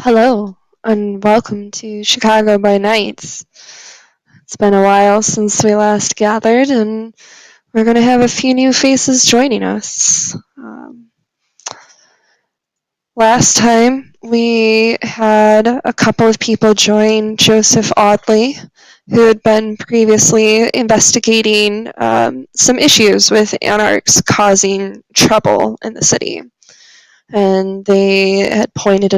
Hello, and welcome to Chicago by Nights. It's been a while since we last gathered, and we're going to have a few new faces joining us. Last time, we had a couple of people join Joseph Audley, who had been previously investigating some issues with anarchs causing trouble in the city. And they had pointed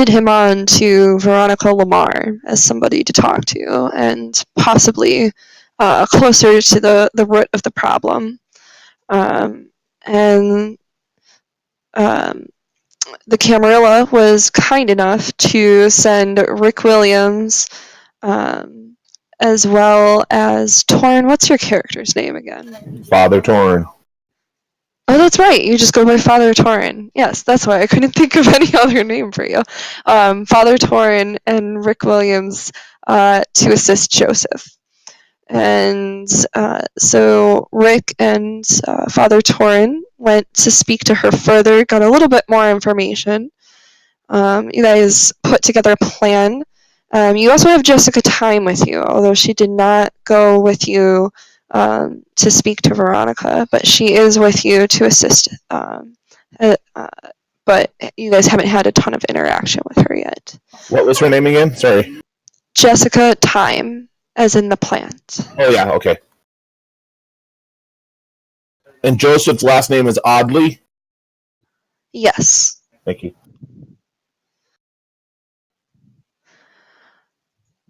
him on to Veronica Lamar as somebody to talk to, and possibly closer to the root of the problem. And the Camarilla was kind enough to send Rick Williams, as well as Torrin. What's your character's name again? Father Torrin. Oh, that's right. You just go by Father Torrin. Yes, that's why I couldn't think of any other name for you. Father Torrin and Rick Williams to assist Joseph. And so Rick and Father Torrin went to speak to her further, got a little bit more information. You guys put together a plan. You also have Jessica Time with you, although she did not go with you to speak to Veronica, but she is with you to assist. But you guys haven't had a ton of interaction with her yet. What was her name again? Sorry. Jessica Time, as in the plant. Oh, yeah, okay. And Joseph's last name is Audley? Yes. Thank you.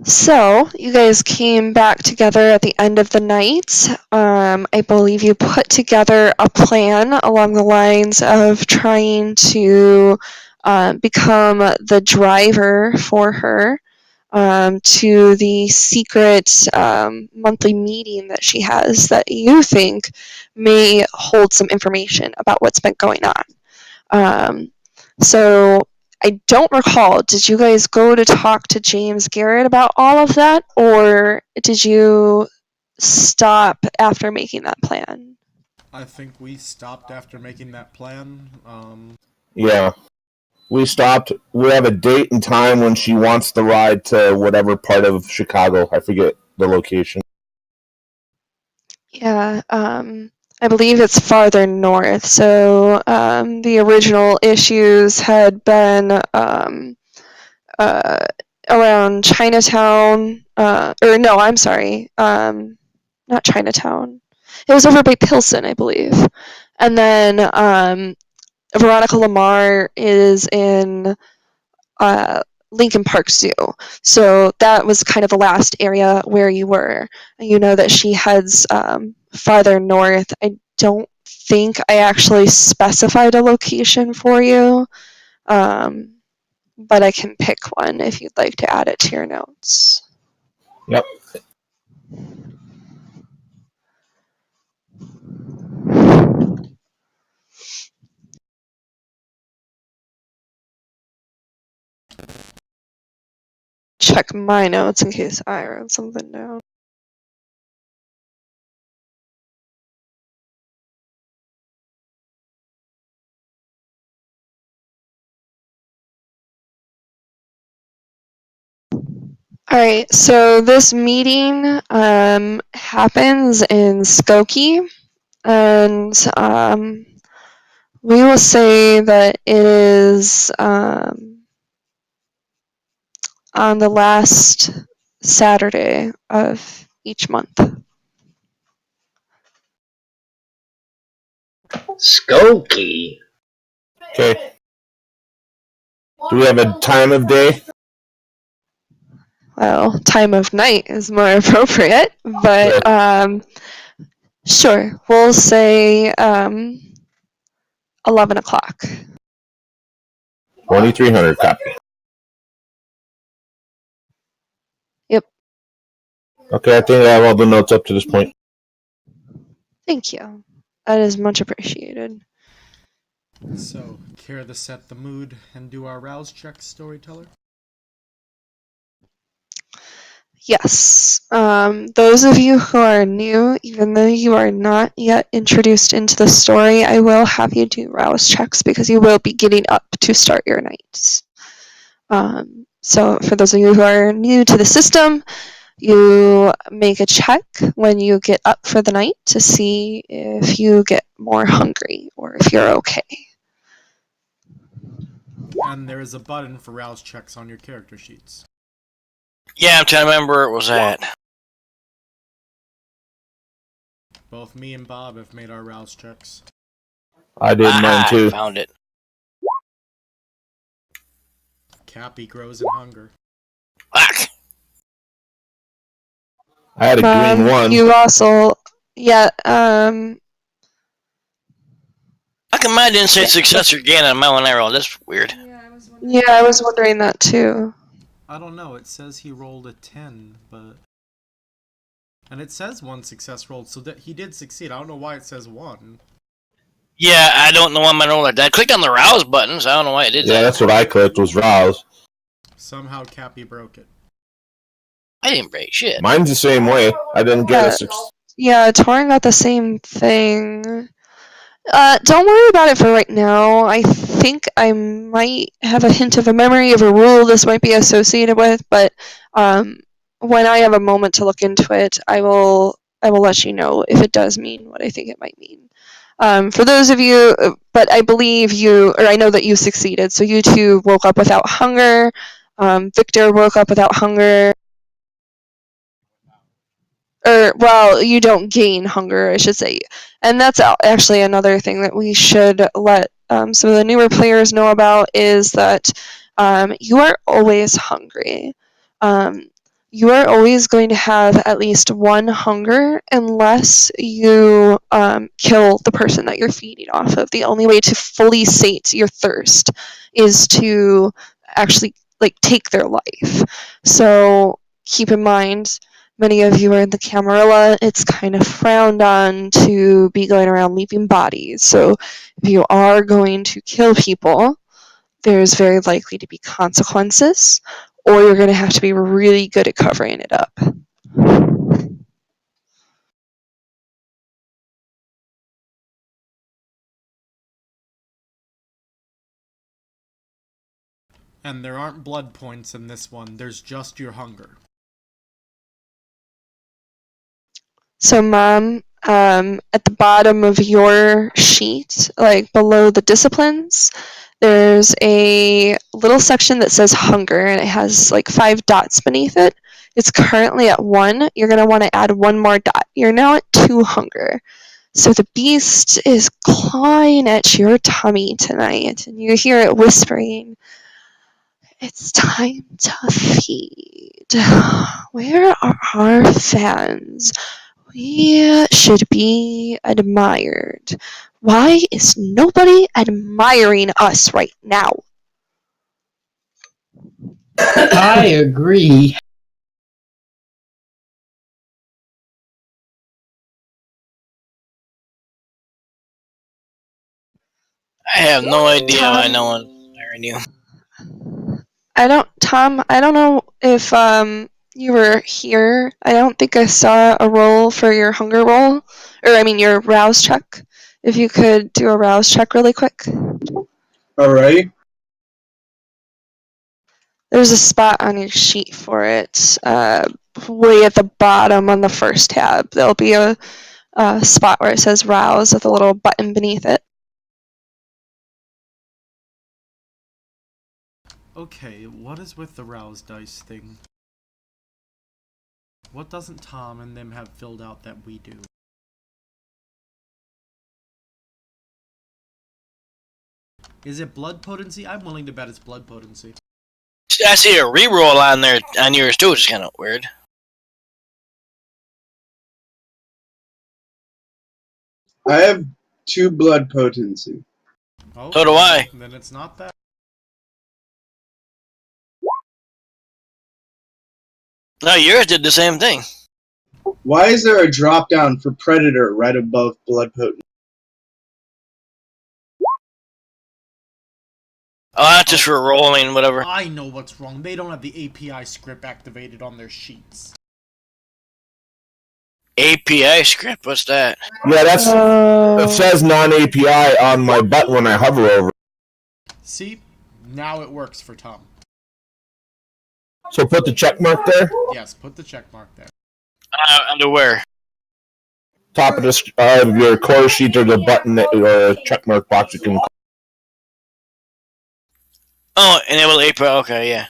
So, you guys came back together at the end of the night. I believe you put together a plan along the lines of trying to become the driver for her to the secret monthly meeting that she has that you think may hold some information about what's been going on. So I don't recall, did you guys go to talk to James Garrett about all of that, or did you stop after making that plan? I think we stopped after making that plan. Yeah. We stopped. We have a date and time when she wants the ride to whatever part of Chicago. I forget the location. Yeah, I believe it's farther north. So the original issues had been around Chinatown. Or no, I'm sorry. Not Chinatown. It was over by Pilsen, I believe. And then Veronica Lamar is in Lincoln Park Zoo. So that was kind of the last area where you were. You know that she heads farther north. I don't think I actually specified a location for you, but I can pick one if you'd like to add it to your notes. Yep. Check my notes in case I wrote something down. Alright, so this meeting happens in Skokie, and we will say that it is on the last Saturday of each month. Skokie. Okay. Do we have a time of day? Well, time of night is more appropriate, but sure, we'll say 11 o'clock. 2300 copy. Yep. Okay, I think I have all the notes up to this point. Thank you. That is much appreciated. So, care to set the mood and do our rouse checks, Storyteller? Yes. Those of you who are new, even though you are not yet introduced into the story, I will have you do rouse checks because you will be getting up to start your nights. So for those of you who are new to the system, you make a check when you get up for the night to see if you get more hungry or if you're okay. And there is a button for rouse checks on your character sheets. Yeah, I'm trying to remember where it was at. Both me and Bob have made our rouse checks. I did mine too. Found it. Cappy grows in hunger. Fuck. I had a green one. You also, How come mine didn't say success or gain on my one I rolled? That's weird. yeah, I was wondering that too. I don't know, it says he rolled a 10, but... And it says 1 success rolled, so that he did succeed. I don't know why it says 1. Yeah, I don't know why my roller died. I clicked on the rouse button, so I don't know why it did that. Yeah, that's what I clicked, was rouse. Somehow Cappy broke it. I didn't break shit. Mine's the same way. I didn't get a success. Yeah, Torin got the same thing. Don't worry about it for right now. I think I might have a hint of a memory of a rule this might be associated with, but when I have a moment to look into it, I will let you know if it does mean what I think it might mean. For those of you, but I believe I know that you succeeded, so you two woke up without hunger. Victor woke up without hunger. Well, you don't gain hunger, I should say. And that's actually another thing that we should let some of the newer players know about is that you are always hungry. You are always going to have at least 1 hunger unless you kill the person that you're feeding off of. The only way to fully sate your thirst is to actually take their life. So keep in mind, many of you are in the Camarilla. It's kind of frowned on to be going around leaving bodies. So if you are going to kill people, there's very likely to be consequences, or you're going to have to be really good at covering it up. And there aren't blood points in this one, there's just your hunger. So, Mom, at the bottom of your sheet, below the disciplines, there's a little section that says hunger, and it has 5 dots beneath it. It's currently at 1. You're going to want to add 1 more dot. You're now at 2 hunger. So the beast is clawing at your tummy tonight, and you hear it whispering, "It's time to feed. Where are our fans? We should be admired. Why is nobody admiring us right now?" I agree. I have no idea why no one's hiring you. Tom, I don't know if you were here. I don't think I saw a roll for your hunger roll, your rouse check. If you could do a rouse check really quick. All right. There's a spot on your sheet for it, way at the bottom on the first tab. There'll be a spot where it says rouse with a little button beneath it. Okay, what is with the rouse dice thing? What doesn't Tom and them have filled out that we do? Is it blood potency? I'm willing to bet it's blood potency. I see a reroll on there on yours too, which is kind of weird. I have 2 blood potency. Oh, So do I. Then it's not that. No, yours did the same thing. Why is there a drop down for predator right above blood potency? Oh, that's just for rolling, whatever. I know what's wrong. They don't have the API script activated on their sheets. API script, what's that? Yeah, it says non-API on my button when I hover over. See? Now it works for Tom. So put the check mark there. Yes, put the check mark there. Under where? Top of your core sheet or the button or check mark box you can. Oh, enable April. Okay, yeah.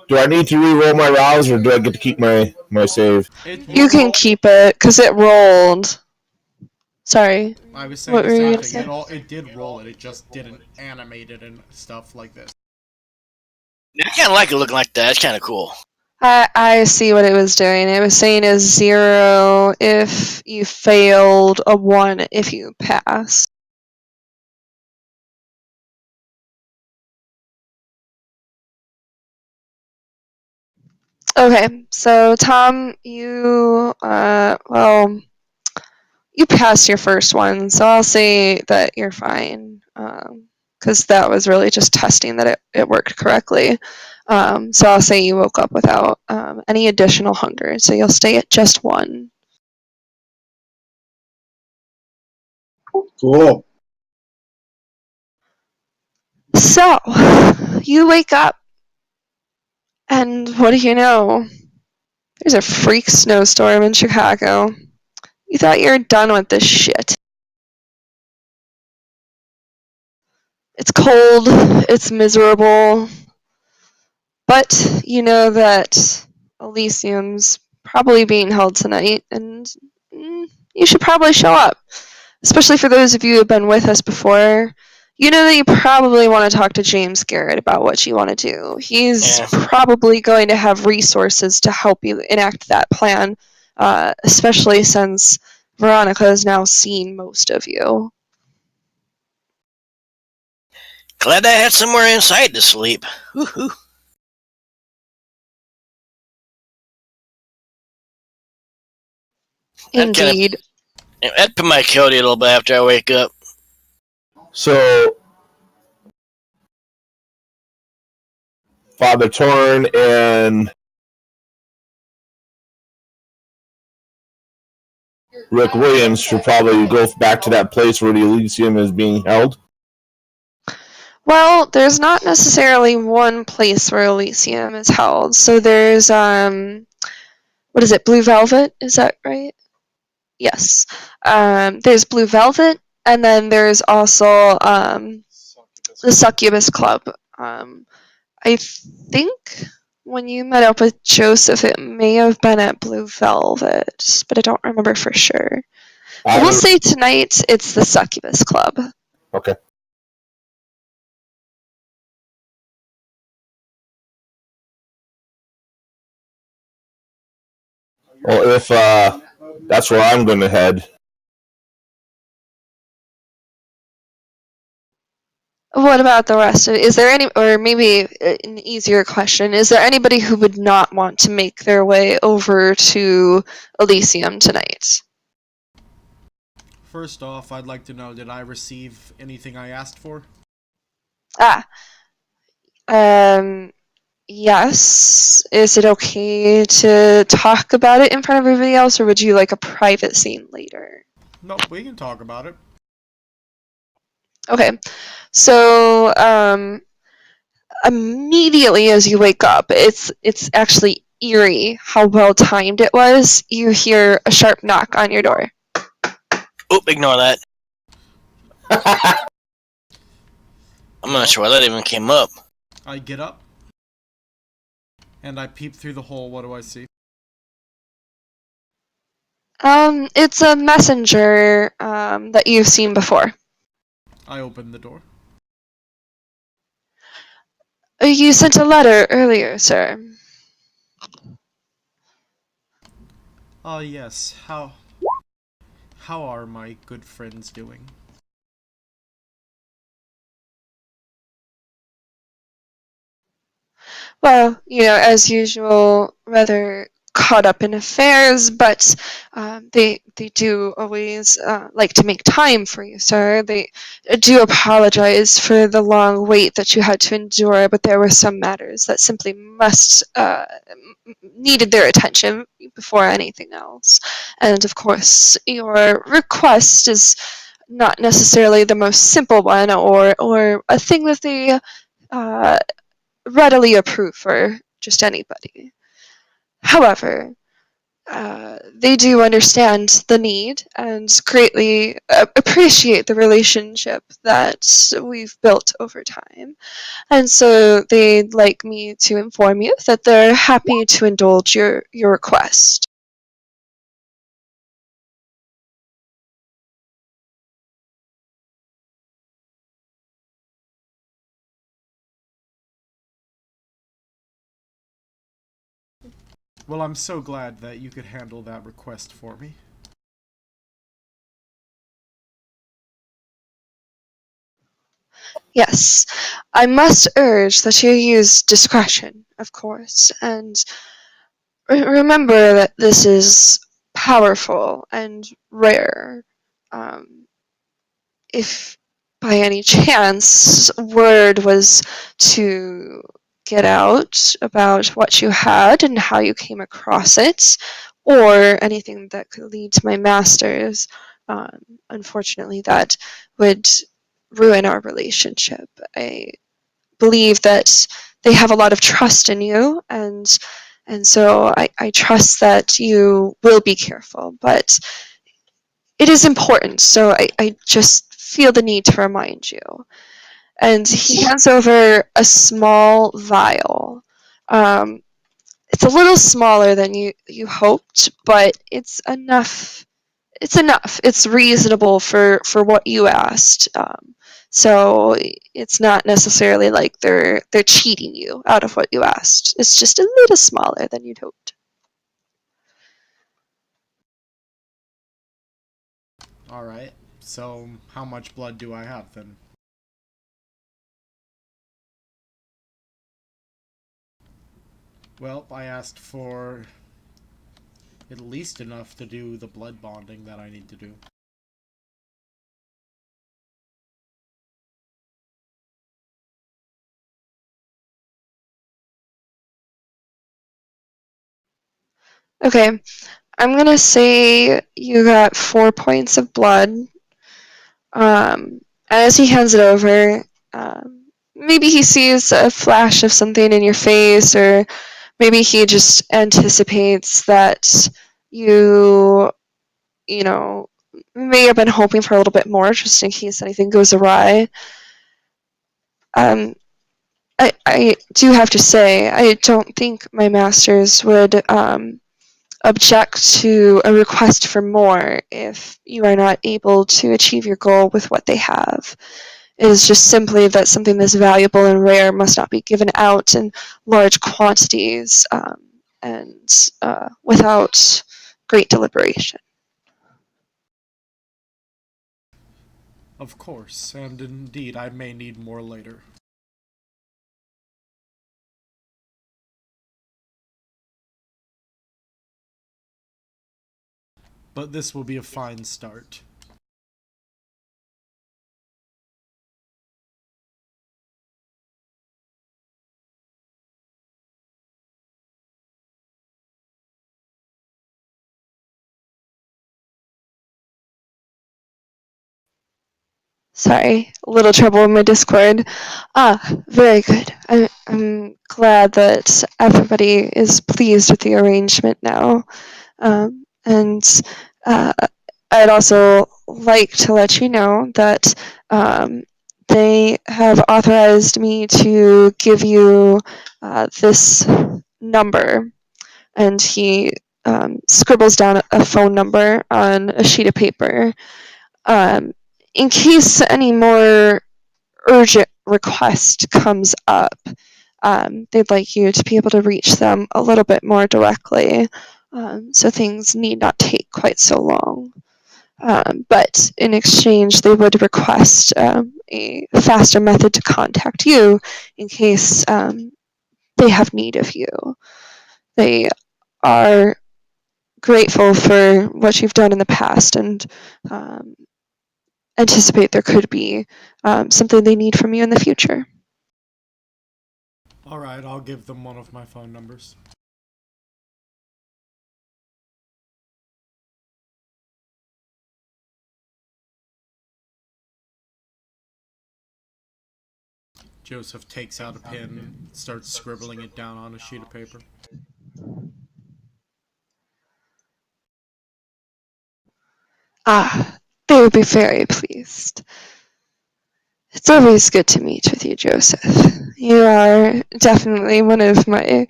Do I need to re-roll my rouse or do I get to keep my save? You can keep it because it rolled. Sorry. I was saying What the were you same gonna thing. It did roll it. It just didn't animate it and stuff like this. I kind of like it looking like that. It's kind of cool. I see what it was doing. It was saying a 0 if you failed, a 1 if you pass. Okay, so Tom, you you passed your first one, so I'll say that you're fine, because that was really just testing that it worked correctly. So I'll say you woke up without any additional hunger, so you'll stay at just 1. Cool. So, you wake up, and what do you know? There's a freak snowstorm in Chicago. You thought you were done with this shit. It's cold, it's miserable, but you know that Elysium's probably being held tonight, and you should probably show up. Especially for those of you who have been with us before. You know that you probably want to talk to James Garrett about what you want to do. He's probably going to have resources to help you enact that plan, especially since Veronica has now seen most of you. Glad I had somewhere inside to sleep. Woo-hoo. Indeed. I'd put my coat a little bit after I wake up. So Father Torn and Rick Williams should probably go back to that place where the Elysium is being held. Well, there's not necessarily one place where Elysium is held. So there's what is it, Blue Velvet? Is that right? Yes. There's Blue Velvet, and then there's also the Succubus Club. I think when you met up with Joseph, it may have been at Blue Velvet, but I don't remember for sure. We'll say tonight it's the Succubus Club. Okay. Well, if that's where I'm going to head. What about the rest of it? Is there any, or maybe an easier question, is there anybody who would not want to make their way over to Elysium tonight? First off, I'd like to know, did I receive anything I asked for? Yes. Is it okay to talk about it in front of everybody else, or would you like a private scene later? Nope, we can talk about it. Okay. So, immediately as you wake up, it's actually eerie how well timed it was. You hear a sharp knock on your door. Oop, ignore that. I'm not sure why that even came up. I get up, and I peep through the hole. What do I see? It's a messenger that you've seen before. I open the door. You sent a letter earlier, sir. Yes. How are my good friends doing? Well, as usual, rather caught up in affairs, but they do always like to make time for you, sir. They do apologize for the long wait that you had to endure, but there were some matters that simply needed their attention before anything else. And of course, your request is not necessarily the most simple one, or a thing that they readily approve for just anybody. However, they do understand the need and greatly appreciate the relationship that we've built over time. And so they'd like me to inform you that they're happy to indulge your request. Well, I'm so glad that you could handle that request for me. Yes, I must urge that you use discretion, of course, and remember that this is powerful and rare. Um, if by any chance word was to get out about what you had and how you came across it, or anything that could lead to my masters, unfortunately, that would ruin our relationship. I believe that they have a lot of trust in you, and so I trust that you will be careful, but it is important, so I just feel the need to remind you. And he hands over a small vial. Um, it's a little smaller than you hoped, but it's enough. It's enough. It's reasonable for what you asked. So it's not necessarily like they're cheating you out of what you asked. It's just a little smaller than you'd hoped. Alright, so how much blood do I have then? Well, I asked for at least enough to do the blood bonding that I need to do. Okay, I'm gonna say you got 4 points of blood. As he hands it over, maybe he sees a flash of something in your face, or maybe he just anticipates that you, you know, may have been hoping for a little bit more just in case anything goes awry. Um, I do have to say, I don't think my masters would object to a request for more if you are not able to achieve your goal with what they have. It is just simply that something this valuable and rare must not be given out in large quantities and without great deliberation. Of course, and indeed I may need more later. But this will be a fine start. Sorry, a little trouble with my Discord. Very good. I'm glad that everybody is pleased with the arrangement now. And I'd also like to let you know that they have authorized me to give you this number. And he scribbles down a phone number on a sheet of paper. Um, in case any more urgent request comes up, they'd like you to be able to reach them a little bit more directly, so things need not take quite so long. But in exchange, they would request a faster method to contact you in case they have need of you. They are grateful for what you've done in the past and um, anticipate there could be something they need from you in the future. Alright, I'll give them one of my phone numbers. Joseph takes out a pen, starts scribbling it down on a sheet of paper. Ah, they would be very pleased. It's always good to meet with you, Joseph. You are definitely one of my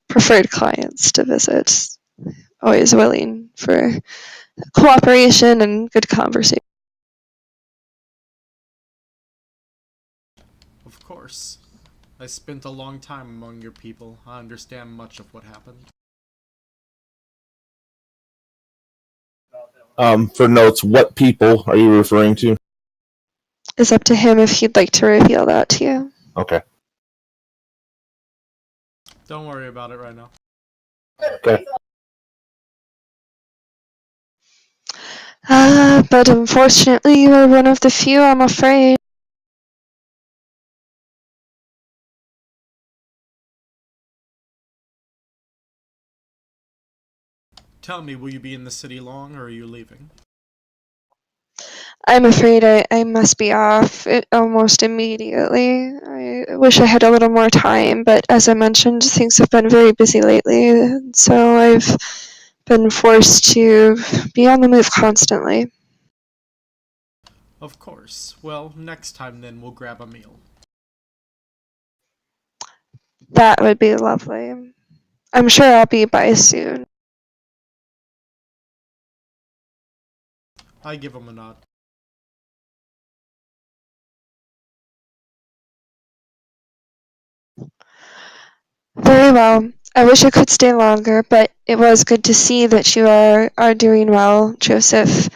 preferred clients to visit. Always willing for cooperation and good conversation. Of course. I spent a long time among your people. I understand much of what happened. For notes, what people are you referring to? It's up to him if he'd like to reveal that to you. Okay. Don't worry about it right now. Okay. But unfortunately, you are one of the few, I'm afraid. Tell me, will you be in the city long, or are you leaving? I'm afraid I must be off almost immediately. I wish I had a little more time, but as I mentioned, things have been very busy lately, so I've been forced to be on the move constantly. Of course. Well, next time then we'll grab a meal. That would be lovely. I'm sure I'll be by soon. I give him a nod. Very well. I wish I could stay longer, but it was good to see that you are doing well, Joseph.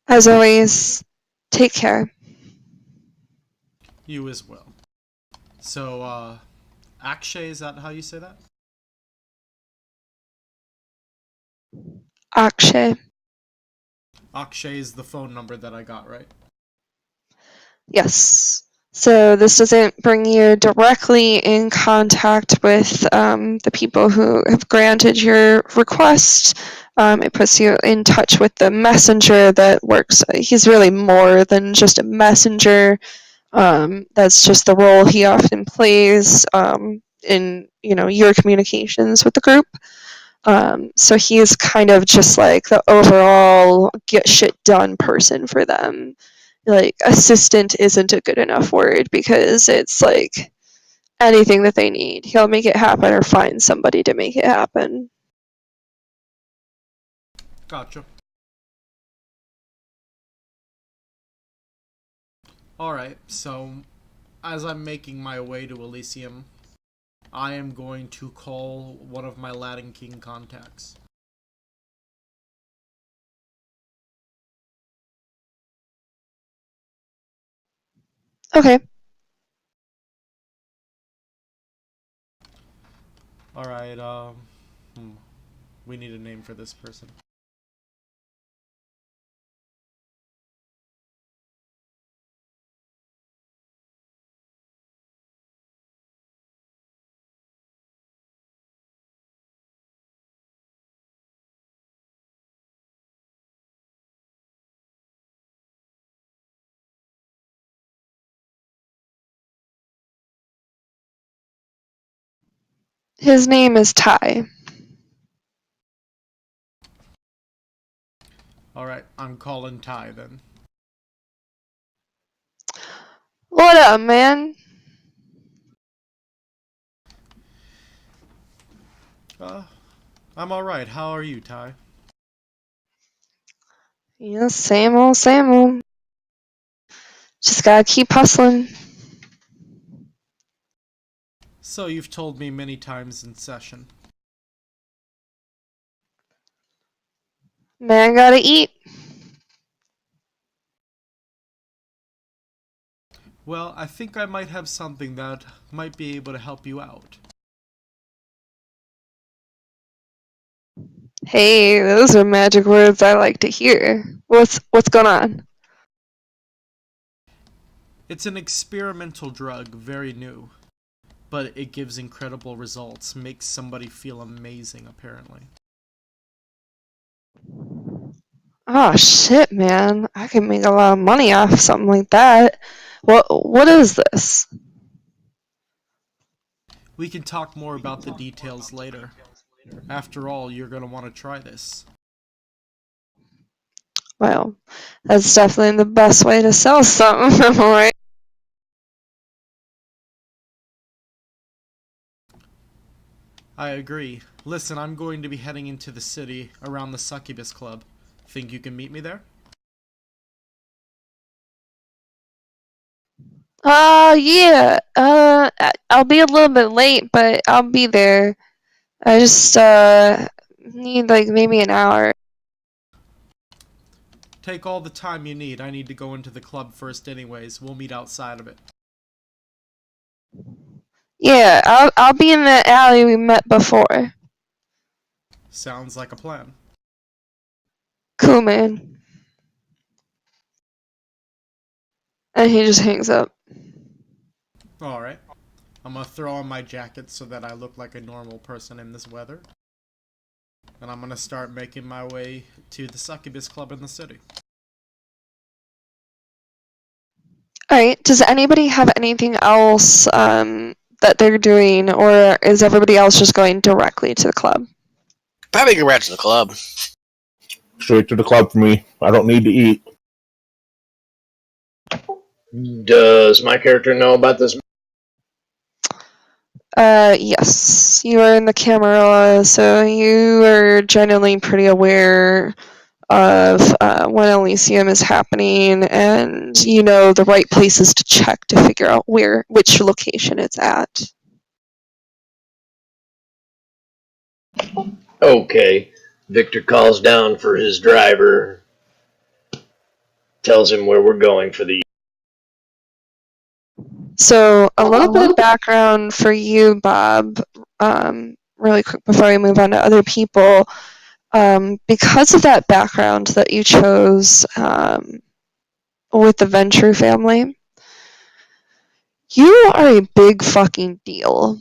As always, take care. You as well. So, Akshay, is that how you say that? Akshay. Akshay is the phone number that I got, right? Yes. So this doesn't bring you directly in contact with the people who have granted your request. It puts you in touch with the messenger that works. He's really more than just a messenger. That's just the role he often plays in your communications with the group. So he's kind of just like the overall get shit done person for them. Like assistant isn't a good enough word because it's like anything that they need, he'll make it happen or find somebody to make it happen. Gotcha. Alright, so as I'm making my way to Elysium, I am going to call one of my Latin King contacts. Okay. Alright, we need a name for this person. His name is Ty. Alright, I'm calling Ty then. What up, man? I'm alright. How are you, Ty? Yeah, same old, same old. Just gotta keep hustling. So you've told me many times in session. Man gotta eat. Well, I think I might have something that might be able to help you out. Hey, those are magic words I like to hear. What's going on? It's an experimental drug, very new. But it gives incredible results, makes somebody feel amazing, apparently. Oh shit, man. I can make a lot of money off something like that. What is this? We can talk more about the details later. After all, you're gonna want to try this. Well, that's definitely the best way to sell something, right? I agree. Listen, I'm going to be heading into the city around the Succubus Club. Think you can meet me there? Yeah. I'll be a little bit late, but I'll be there. I just need like maybe an hour. Take all the time you need. I need to go into the club first anyways. We'll meet outside of it. Yeah, I'll be in the alley we met before. Sounds like a plan. Cool, man. And he just hangs up. Alright. I'm gonna throw on my jacket so that I look like a normal person in this weather. And I'm gonna start making my way to the Succubus Club in the city. Alright, does anybody have anything else that they're doing, or is everybody else just going directly to the club? Probably go right to the club. Straight to the club for me. I don't need to eat. Does my character know about this? Yes. You are in the Camarilla, so you are generally pretty aware of when Elysium is happening, and you know the right places to check to figure out which location it's at. Okay. Victor calls down for his driver, tells him where we're going for the... So, a little bit of background for you, Bob, really quick before we move on to other people. Because of that background that you chose with the Venture family, you are a big fucking deal.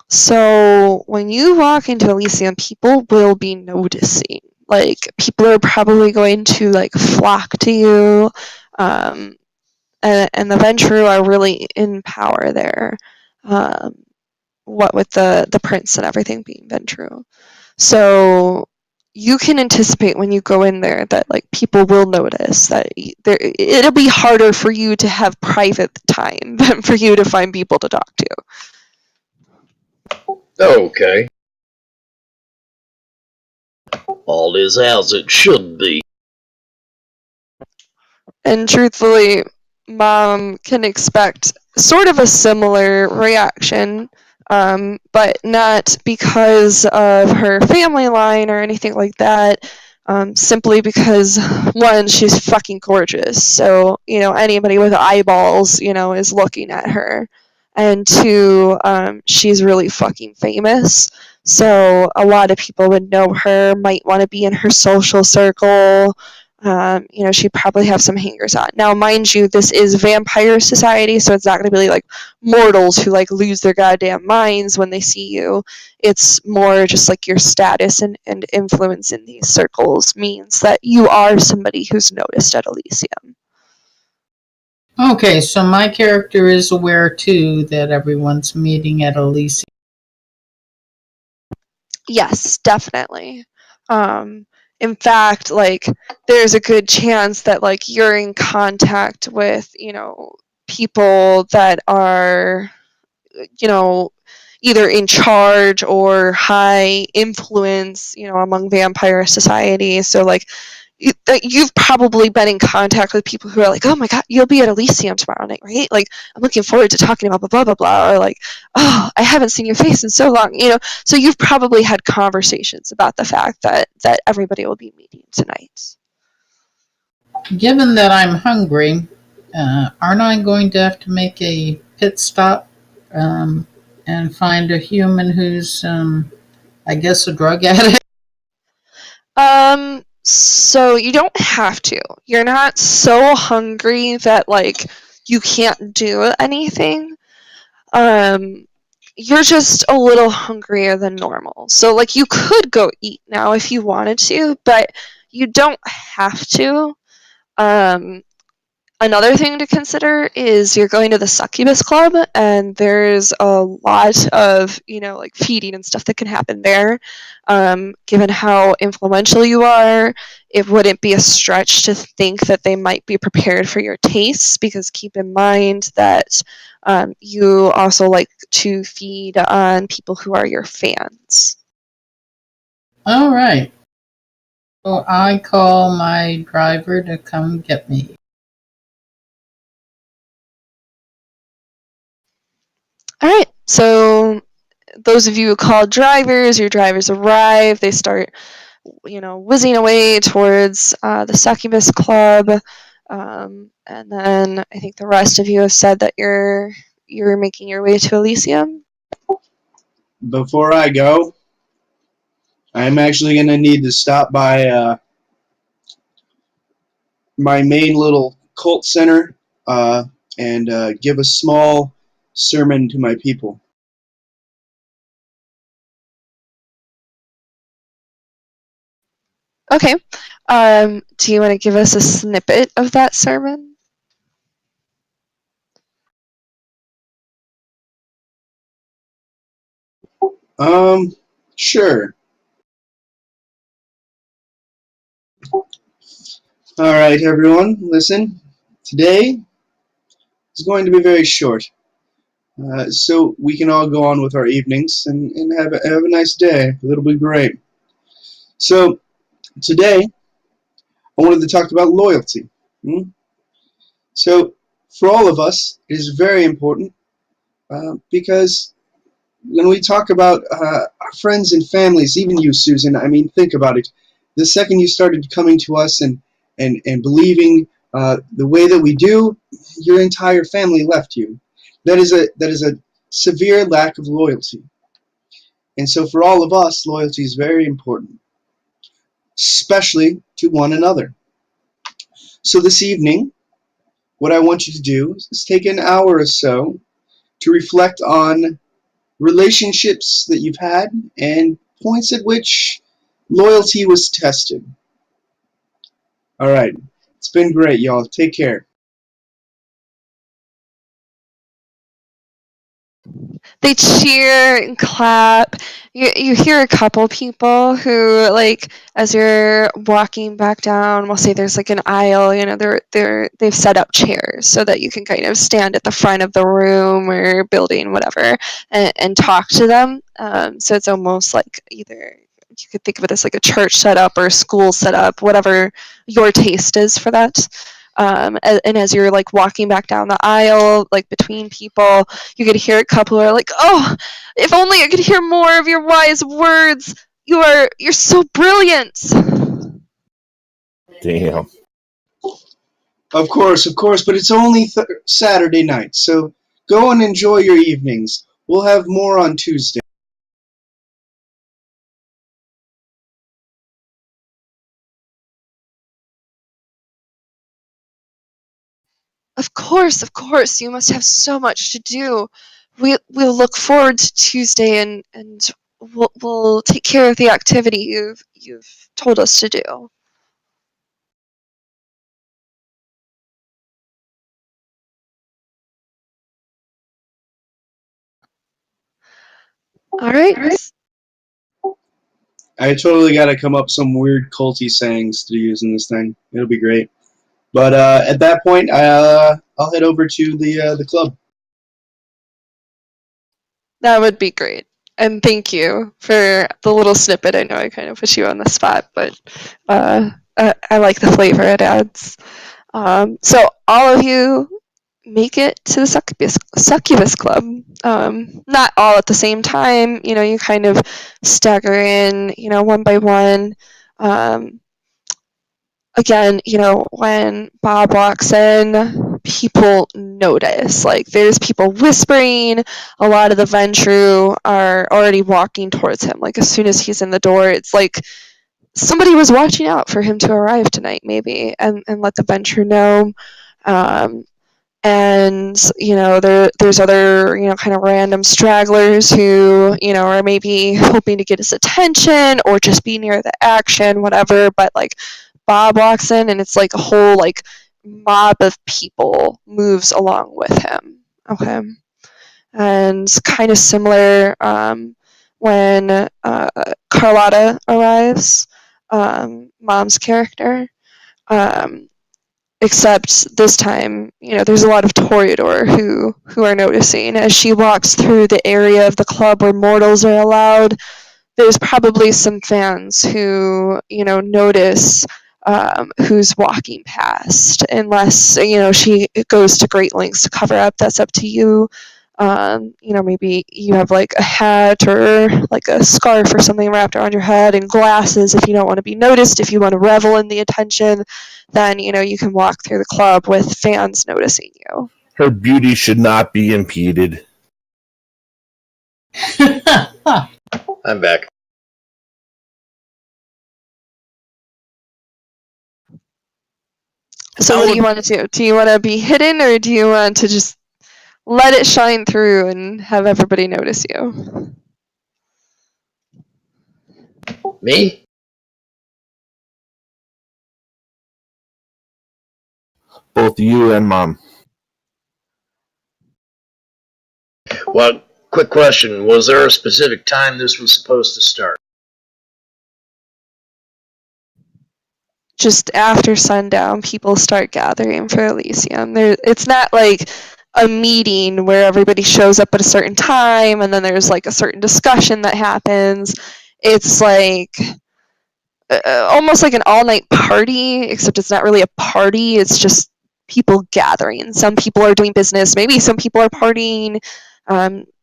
So when you walk into Elysium, people will be noticing. Like, people are probably going to like flock to you, and the Venture are really in power there. What with the prince and everything being Venture. So you can anticipate when you go in there that like people will notice that it'll be harder for you to have private time than for you to find people to talk to. Okay. All is as it should be. And truthfully, Mom can expect sort of a similar reaction, but not because of her family line or anything like that. Simply because, one, she's fucking gorgeous, so anybody with eyeballs is looking at her, and two, she's really fucking famous, so a lot of people would know her, might want to be in her social circle. She'd probably have some hangers on. Now, mind you, this is vampire society, so it's not going to be like mortals who like lose their goddamn minds when they see you. It's more just like your status and influence in these circles means that you are somebody who's noticed at Elysium. Okay, so my character is aware too that everyone's meeting at Elysium. Yes, definitely. In fact, like, there's a good chance that like you're in contact with people that are either in charge or high influence among vampire society. So like you've probably been in contact with people who are like, oh my god, you'll be at Elysium tomorrow night, right? Like, I'm looking forward to talking about blah blah blah blah, or like, oh, I haven't seen your face in so long, so you've probably had conversations about the fact that everybody will be meeting tonight. Given that I'm hungry, aren't I going to have to make a pit stop and find a human who's, I guess, a drug addict? So you don't have to. You're not so hungry that like you can't do anything. You're just a little hungrier than normal. So like you could go eat now if you wanted to, but you don't have to. Another thing to consider is you're going to the Succubus Club, and there's a lot of, like feeding and stuff that can happen there. Given how influential you are, it wouldn't be a stretch to think that they might be prepared for your tastes, because keep in mind that you also like to feed on people who are your fans. All right. So I call my driver to come get me. All right, so those of you who call drivers, your drivers arrive. They start, whizzing away towards the Succubus Club, and then I think the rest of you have said that you're making your way to Elysium. Before I go, I'm actually going to need to stop by my main little cult center and give a small sermon to my people. Okay. Do you want to give us a snippet of that sermon? Sure. Alright, everyone, listen. Today is going to be very short, so we can all go on with our evenings and have a nice day. It'll be great. So, today, I wanted to talk about loyalty. So, for all of us, it is very important because when we talk about our friends and families, even you, Susan, I mean, think about it. The second you started coming to us and believing the way that we do, your entire family left you. That is a severe lack of loyalty. And so for all of us, loyalty is very important, especially to one another. So this evening, what I want you to do is take an hour or so to reflect on relationships that you've had and points at which loyalty was tested. All right. It's been great, y'all. Take care. They cheer and clap. You hear a couple people who, like, as you're walking back down, we'll say there's like an aisle, they've set up chairs so that you can kind of stand at the front of the room or building, whatever, and talk to them. So it's almost like either you could think of it as like a church setup or a school setup, whatever your taste is for that. And as you're like walking back down the aisle, like between people, you could hear a couple who are like, "Oh, if only I could hear more of your wise words. You're so brilliant." Damn. Of course, but it's only Saturday night, so go and enjoy your evenings. We'll have more on Tuesday. Of course, you must have so much to do. We'll look forward to Tuesday, and we'll take care of the activity you've told us to do. All right. I totally got to come up with some weird culty sayings to use in this thing. It'll be great. But at that point, I'll head over to the club. That would be great. And thank you for the little snippet. I know I kind of put you on the spot, but I like the flavor it adds. So all of you make it to the Succubus Club. Not all at the same time. You kind of stagger in, one by one. Again, when Bob walks in, people notice. Like, there's people whispering. A lot of the Ventru are already walking towards him. Like, as soon as he's in the door, it's like somebody was watching out for him to arrive tonight, maybe, and let the Ventru know. And there's other kind of random stragglers who are maybe hoping to get his attention or just be near the action, whatever. But like Bob walks in and it's like a whole like mob of people moves along with him. Okay. And kind of similar when Carlotta arrives, Mom's character. Except this time, there's a lot of Toreador who are noticing as she walks through the area of the club where mortals are allowed. There's probably some fans who, notice who's walking past, unless, she goes to great lengths to cover up. That's up to you. Maybe you have like a hat or like a scarf or something wrapped around your head and glasses if you don't want to be noticed. If you want to revel in the attention, then, you can walk through the club with fans noticing you. Her beauty should not be impeded. I'm back. So what do you want to do? Do you want to be hidden, or do you want to just let it shine through and have everybody notice you? Me? Both you and Mom. Well, quick question. Was there a specific time this was supposed to start? Just after sundown, people start gathering for Elysium. It's not like a meeting where everybody shows up at a certain time and then there's like a certain discussion that happens. It's like almost like an all-night party, except it's not really a party. It's just people gathering. Some people are doing business. Maybe some people are partying.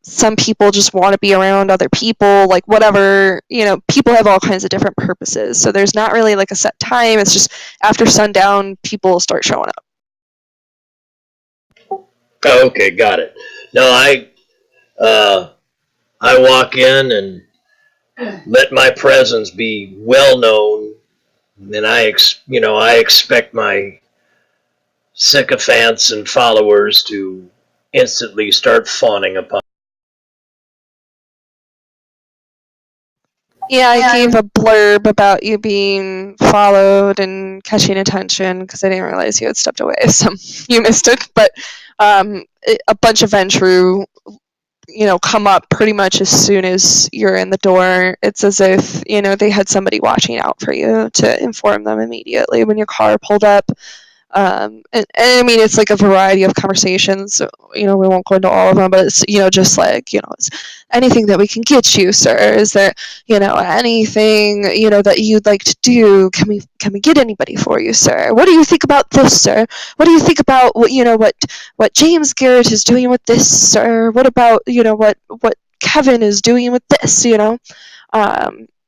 Some people just want to be around other people, like whatever, people have all kinds of different purposes. So there's not really like a set time. It's just after sundown, people start showing up. Oh, okay, got it. No, I walk in and let my presence be well known, and I expect my sycophants and followers to instantly start fawning upon. Yeah, I gave a blurb about you being followed and catching attention because I didn't realize you had stepped away, so you missed it. But a bunch of Ventru, come up pretty much as soon as you're in the door. It's as if, they had somebody watching out for you to inform them immediately when your car pulled up. And I mean, it's like a variety of conversations. We won't go into all of them, but it's, just like, is anything that we can get you, sir? Is there, anything, that you'd like to do? Can we get anybody for you, sir? What do you think about this, sir? What do you think about what James Garrett is doing with this, sir? What about, what Kevin is doing with this,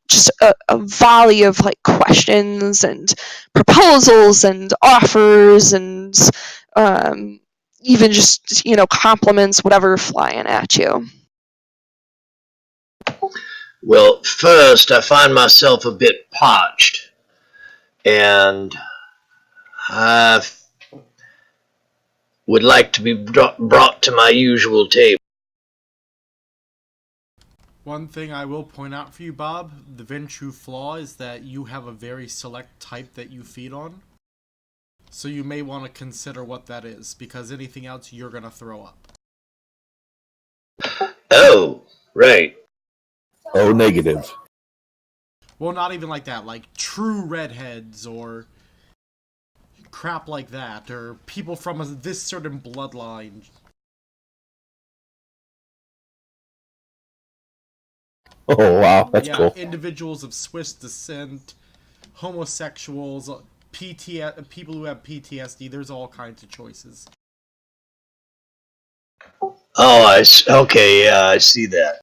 just a volley of like questions and proposals and offers and even just compliments, whatever, flying at you. Well, first, I find myself a bit parched, and I would like to be brought to my usual table. One thing I will point out for you, Bob, the Ventru flaw is that you have a very select type that you feed on. So you may want to consider what that is, because anything else you're going to throw up. Oh, right. Oh, negative. Well, not even like that, like true redheads or crap like that, or people from this certain bloodline. Oh, wow, that's cool. Individuals of Swiss descent, homosexuals, people who have PTSD, there's all kinds of choices. Oh, okay, yeah, I see that.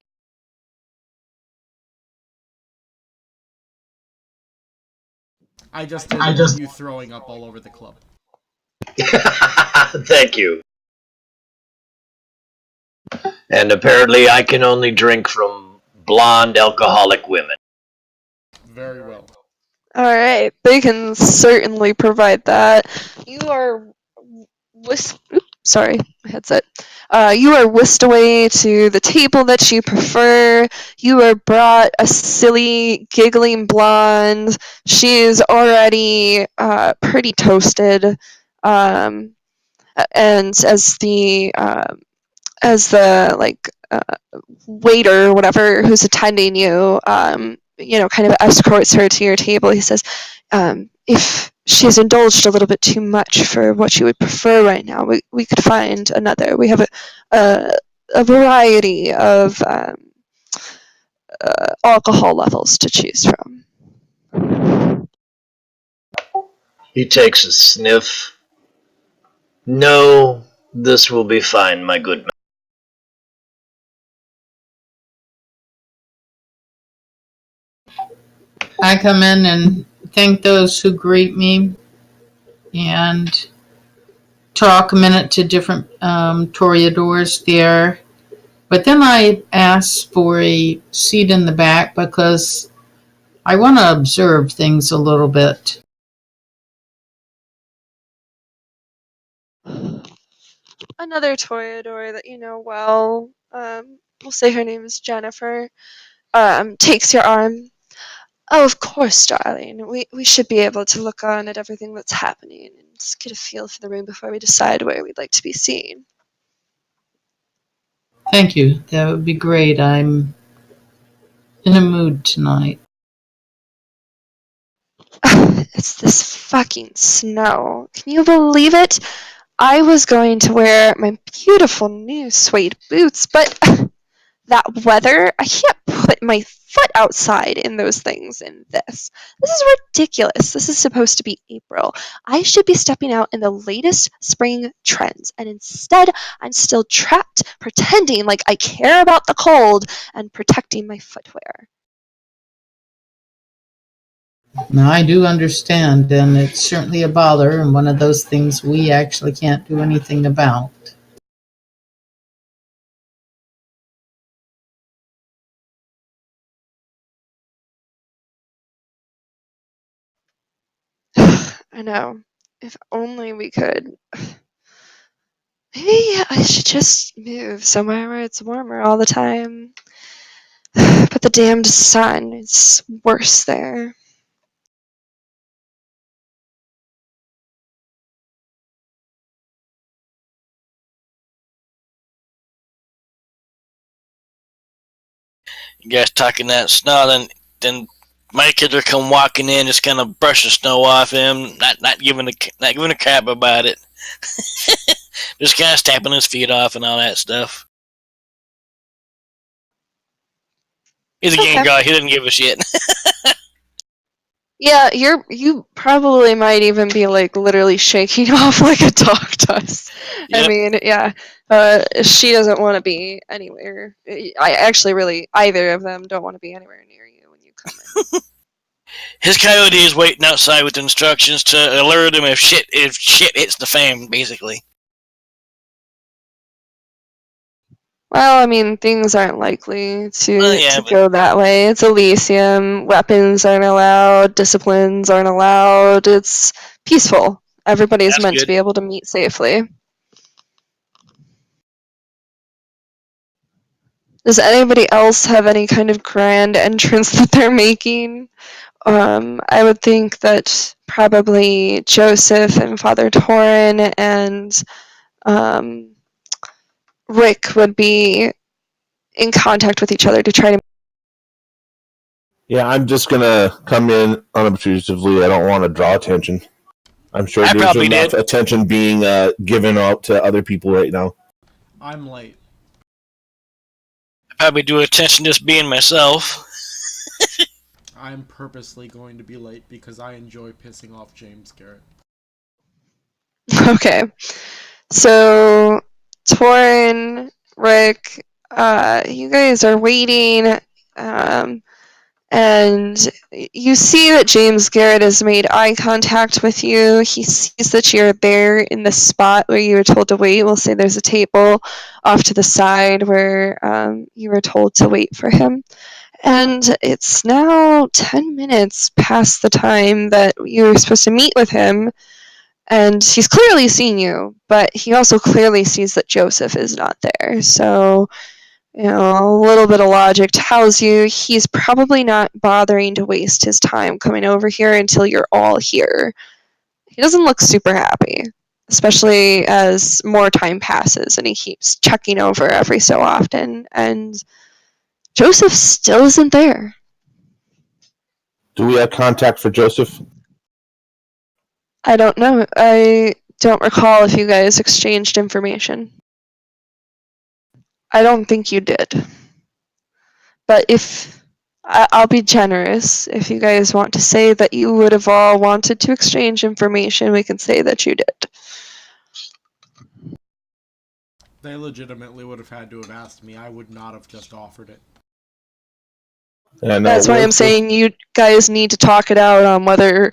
I just didn't you throwing up all over the club. Thank you. And apparently I can only drink from blonde alcoholic women. Very well. Alright, they can certainly provide that. You are sorry, headset. You are whisked away to the table that you prefer. You are brought a silly, giggling blonde. She is already pretty toasted. And as the like waiter or whatever who's attending you, kind of escorts her to your table, he says, if she's indulged a little bit too much for what you would prefer right now, we could find another. We have a variety of alcohol levels to choose from. He takes a sniff. No, this will be fine, my good man. I come in and thank those who greet me and talk a minute to different toreadors there. But then I ask for a seat in the back because I want to observe things a little bit. Another toreador that you know well, we'll say her name is Jennifer, takes your arm. Oh, of course, darling. We should be able to look on at everything that's happening and just get a feel for the room before we decide where we'd like to be seen. Thank you. That would be great. I'm in a mood tonight. It's this fucking snow. Can you believe it? I was going to wear my beautiful new suede boots, but that weather, I can't put my foot outside in those things in this. This is ridiculous. This is supposed to be April. I should be stepping out in the latest spring trends, and instead I'm still trapped pretending like I care about the cold and protecting my footwear. Now, I do understand, and it's certainly a bother, and one of those things we actually can't do anything about. I know. If only we could. Maybe I should just move somewhere where it's warmer all the time. But the damned sun is worse there. You guys talking that snow, then my kids are come walking in, just kind of brush the snow off him, not giving a crap about it. Just kind of stamping his feet off and all that stuff. He's a game guy. He didn't give a shit. Yeah, you probably might even be like literally shaking off like a dog does. Yep. I mean, yeah, she doesn't want to be anywhere. I actually really either of them don't want to be anywhere near you when you come in. His coyote is waiting outside with instructions to alert him if shit hits the fan, basically. Well, I mean, things aren't likely to but go that way. It's Elysium. Weapons aren't allowed. Disciplines aren't allowed. It's peaceful. Everybody's that's meant good. to be able to meet safely. Does anybody else have any kind of grand entrance that they're making? I would think that probably Joseph and Father Torin and Rick would be in contact with each other to try to. Yeah, I'm just gonna come in unobtrusively. I don't want to draw attention. I'm sure I there's probably enough did. attention being given out to other people right now. I'm late. I probably do attention just being myself. I'm purposely going to be late because I enjoy pissing off James Garrett. Okay, so Torin, Rick, you guys are waiting, and you see that James Garrett has made eye contact with you. He sees that you're there in the spot where you were told to wait. We'll say there's a table off to the side where you were told to wait for him. And it's now 10 minutes past the time that you were supposed to meet with him. And he's clearly seen you, but he also clearly sees that Joseph is not there. So, a little bit of logic tells you he's probably not bothering to waste his time coming over here until you're all here. He doesn't look super happy. especially as more time passes and he keeps checking over every so often, and Joseph still isn't there. Do we have contact for Joseph? I don't know. I don't recall if you guys exchanged information. I don't think you did. But if I'll be generous, if you guys want to say that you would have all wanted to exchange information, we can say that you did. They legitimately would have had to have asked me. I would not have just offered it. Yeah, no, That's why I'm saying you guys need to talk it out on whether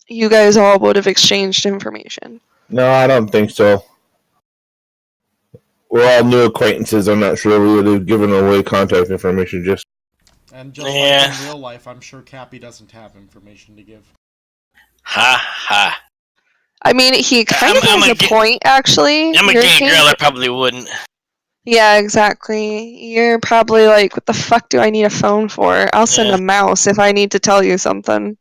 you guys all would have exchanged information. No, I don't think so. We're all new acquaintances. I'm not sure we would have given away contact information just. And just like in real life, I'm sure Cappy doesn't have information to give. Ha ha. I mean, he kind of has a point, actually. I'm a gay girl, I probably wouldn't. Yeah, exactly. You're probably like, what the fuck do I need a phone for? I'll send a mouse if I need to tell you something.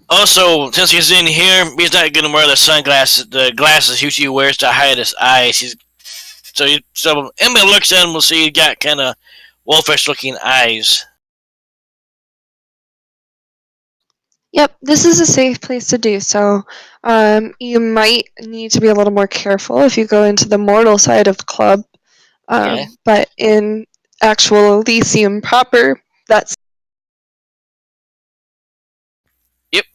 Also, since he's in here, he's not going to wear the glasses he wears to hide his eyes. So Emily looks at him, we'll see he got kind of wolfish-looking eyes. Yep, this is a safe place to do so. You might need to be a little more careful if you go into the mortal side of the club. But in actual Elysium proper, that's... Yep.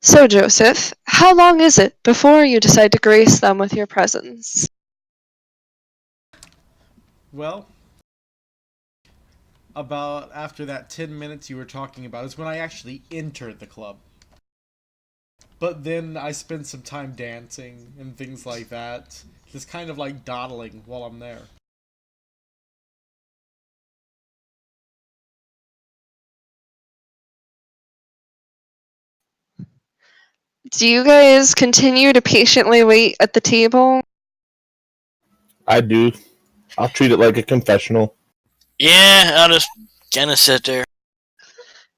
So, Joseph, how long is it before you decide to grace them with your presence? Well, about after that 10 minutes you were talking about is when I actually entered the club. But then I spent some time dancing and things like that. Just kind of like dawdling while I'm there. Do you guys continue to patiently wait at the table? I do. I'll treat it like a confessional. Yeah, I'll just kind of sit there.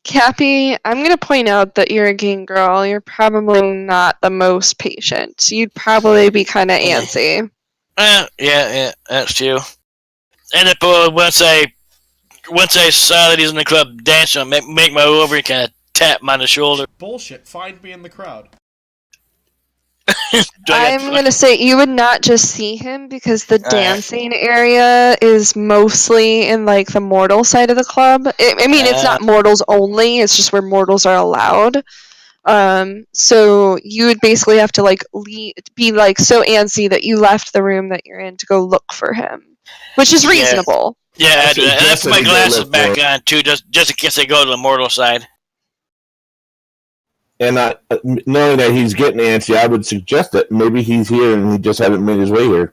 Cappy, I'm going to point out that you're a game girl. You're probably not the most patient. You'd probably be kind of antsy. Yeah, that's true. And once I saw that he's in the club dancing, I make my way over and kind of tap him on the shoulder. Bullshit, find me in the crowd. I'm going to say you would not just see him because the dancing area is mostly in like the mortal side of the club. I mean, it's not mortals only, it's just where mortals are allowed. So you would basically have to like be like so antsy that you left the room that you're in to go look for him, which is reasonable. Yeah, I put my glasses back on too, just in case I go to the mortal side. And knowing that he's getting antsy, I would suggest that maybe he's here and he just hasn't made his way here.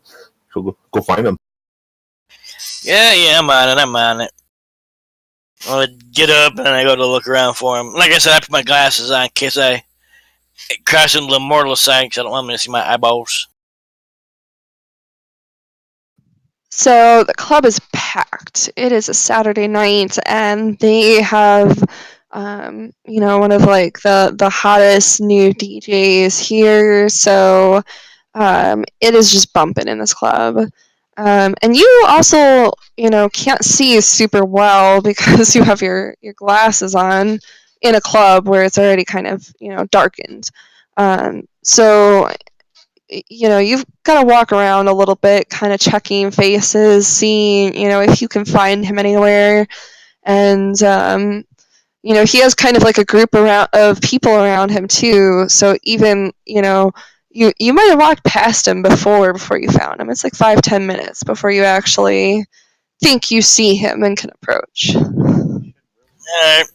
So go find him. Yeah, I'm on it. I would get up and I go to look around for him. Like I said, I put my glasses on in case I cross into the mortal side because I don't want him to see my eyeballs. So the club is packed. It is a Saturday night, and they have, one of like the hottest new DJs here. So it is just bumping in this club. And you also, can't see super well because you have your glasses on in a club where it's already kind of, darkened. So you've got to walk around a little bit, kind of checking faces, seeing, if you can find him anywhere. And, he has kind of like a group of people around him too. So even, you might have walked past him before you found him. It's like 5-10 minutes before you actually think you see him and can approach. Alright.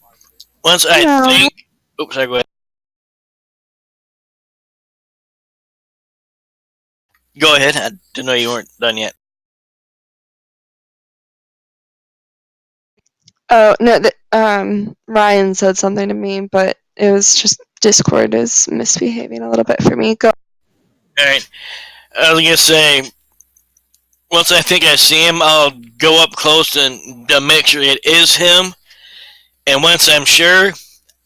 Once I think... Oops, sorry, go ahead. Go ahead. I didn't know you weren't done yet. Oh, no, Ryan said something to me, but it was just Discord is misbehaving a little bit for me. Go. Alright. I was going to say, once I think I see him, I'll go up close to make sure it is him. And once I'm sure,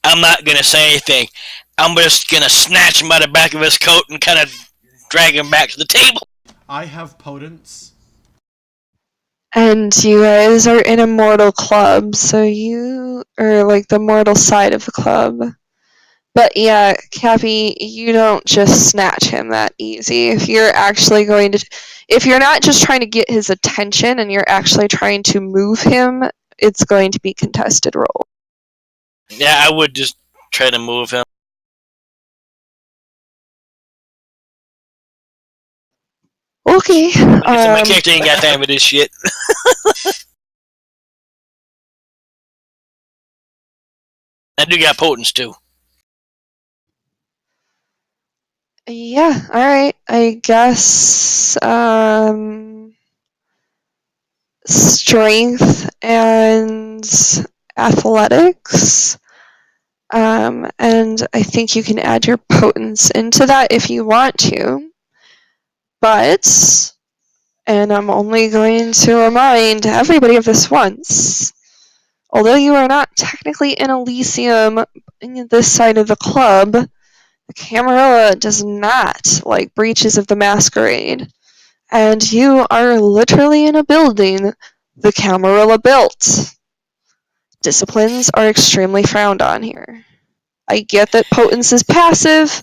I'm not going to say anything. I'm just gonna snatch him by the back of his coat and kind of drag him back to the table. I have potence. And you guys are in a mortal club, so you are like the mortal side of the club. But yeah, Cappy, you don't just snatch him that easy. If you're not just trying to get his attention and you're actually trying to move him, it's going to be contested roll. Yeah, I would just try to move him. Okay. My character ain't got time for this shit. I do got potence too. Yeah, alright. I guess strength and athletics. And I think you can add your potence into that if you want to. But, and I'm only going to remind everybody of this once, although you are not technically in Elysium in this side of the club, the Camarilla does not like breaches of the Masquerade. And you are literally in a building the Camarilla built. Disciplines are extremely frowned on here. I get that potence is passive,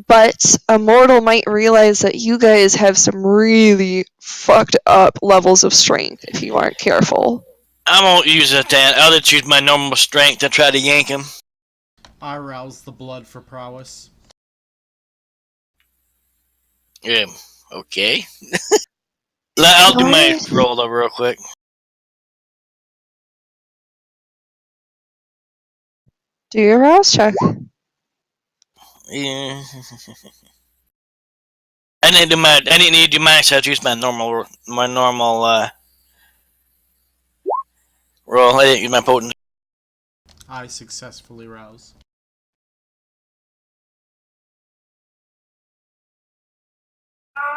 but a mortal might realize that you guys have some really fucked up levels of strength if you aren't careful. I won't use it then. I'll just use my normal strength to try to yank him. I rouse the blood for prowess. Okay. I'll do my roll over real quick. Do your rouse check. Yeah. I didn't need to do mine, so I use my normal roll. I didn't use my potent. I successfully rouse.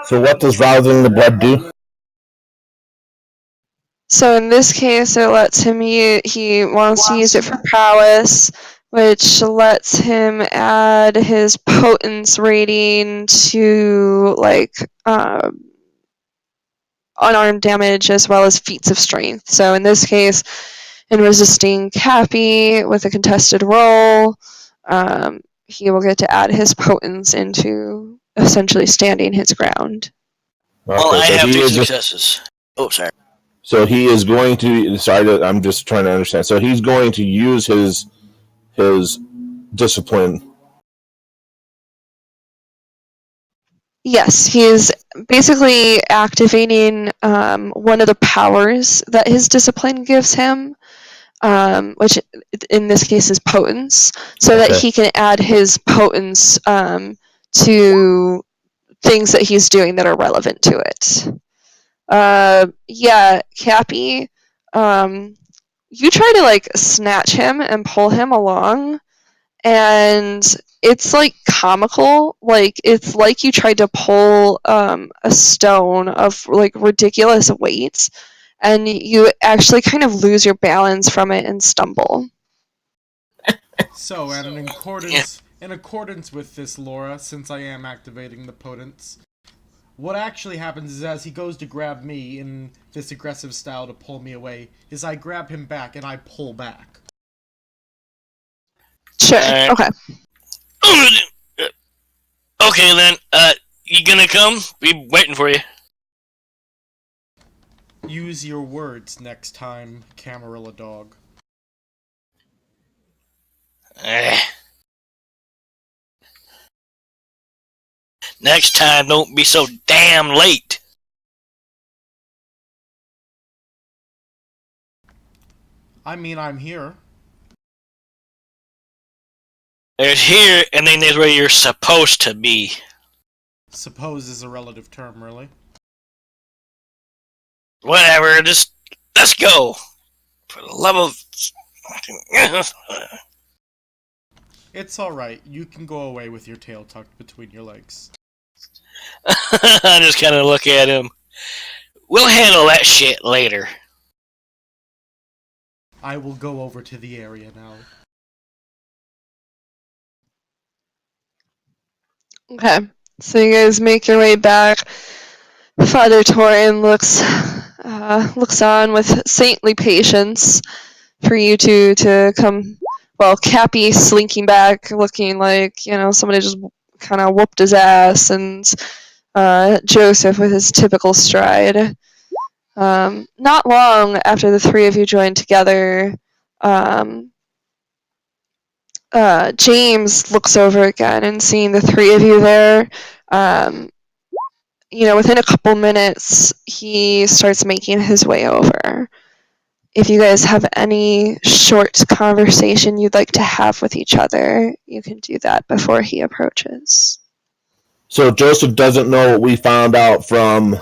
So what does rousing the blood do? So in this case, it lets him he wants to use it for prowess, which lets him add his potence rating to like unarmed damage as well as feats of strength. So in this case, in resisting Cappy with a contested roll, he will get to add his potence into essentially standing his ground. Well, I so have he 2 is successes. Oh, sorry. So he is going to. Sorry, I'm just trying to understand. So he's going to use his discipline. Yes, he's basically activating one of the powers that his discipline gives him, which in this case is potence, so that he can add his potence to things that he's doing that are relevant to it. Yeah, Cappy, you try to like snatch him and pull him along, and it's like comical. Like it's like you tried to pull a stone of like ridiculous weight, and you actually kind of lose your balance from it and stumble. So, and in accordance with this, Laura, since I am activating the potence, what actually happens is as he goes to grab me in this aggressive style to pull me away, is I grab him back and I pull back. Sure. Okay. Okay then. You gonna come? We waiting for you. Use your words next time, Camarilla dog. Next time, don't be so damn late. I mean, I'm here. There's here, and then there's where you're supposed to be. Suppose is a relative term, really. Whatever, just let's go. For the love of... It's alright, you can go away with your tail tucked between your legs. I just kind of look at him. We'll handle that shit later. I will go over to the area now. Okay, so you guys make your way back. Father Torin looks on with saintly patience for you two to come. Well, Cappy slinking back, looking like somebody just kind of whooped his ass, and Joseph with his typical stride. Not long after the three of you joined together, James looks over again and seeing the three of you there. Within a couple minutes, he starts making his way over. If you guys have any short conversation you'd like to have with each other, you can do that before he approaches. So Joseph doesn't know what we found out from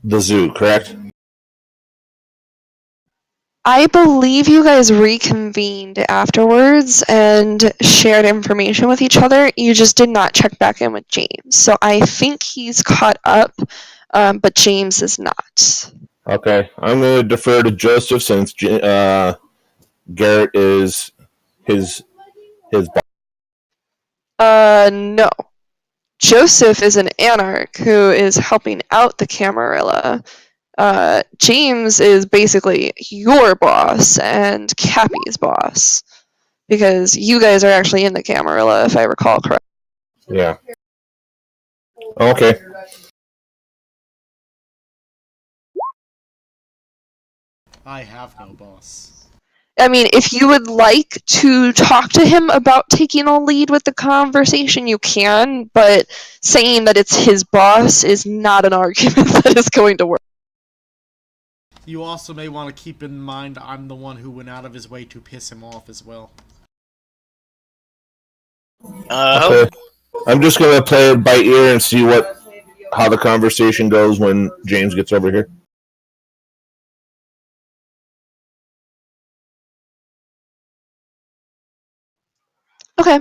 the zoo, correct? I believe you guys reconvened afterwards and shared information with each other. You just did not check back in with James. So I think he's caught up, but James is not. Okay, I'm going to defer to Joseph since Garrett is his boss. No. Joseph is an anarch who is helping out the Camarilla. James is basically your boss and Cappy's boss. Because you guys are actually in the Camarilla, if I recall correctly. Yeah. Okay. I have no boss. I mean, if you would like to talk to him about taking a lead with the conversation, you can, but saying that it's his boss is not an argument that is going to work. You also may want to keep in mind I'm the one who went out of his way to piss him off as well. Okay. I'm just going to play it by ear and see how the conversation goes when James gets over here. Okay.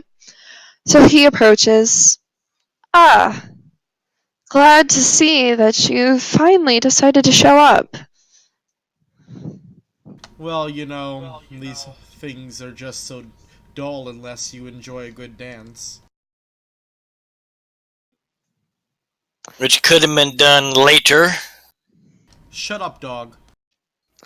So he approaches. Glad to see that you finally decided to show up. Well, these things are just so dull unless you enjoy a good dance. Which could have been done later. Shut up, dog.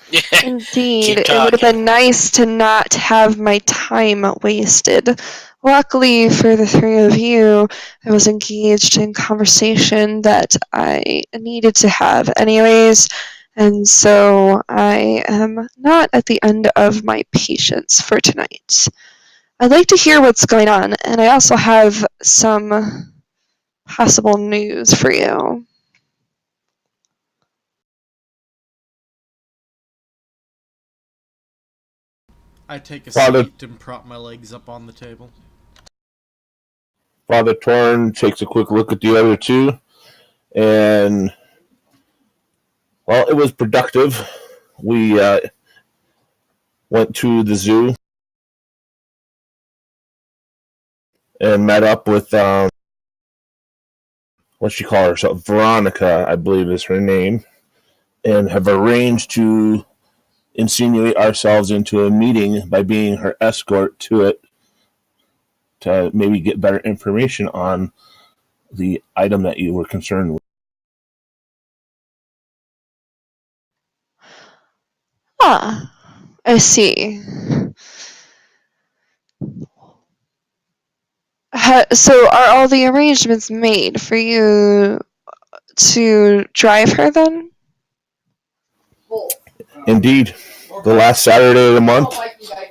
Yeah. Indeed, it would have been nice to not have my time wasted. Luckily for the three of you, I was engaged in conversation that I needed to have anyways, and so I am not at the end of my patience for tonight. I'd like to hear what's going on, and I also have some possible news for you. I take a Father- seat and prop my legs up on the table. Father Torn takes a quick look at the other two, and well, it was productive. We went to the zoo and met up with what she calls herself, Veronica, I believe is her name, and have arranged to insinuate ourselves into a meeting by being her escort to it to maybe get better information on the item that you were concerned with. I see. So are all the arrangements made for you to drive her then? Indeed, the last Saturday of the month,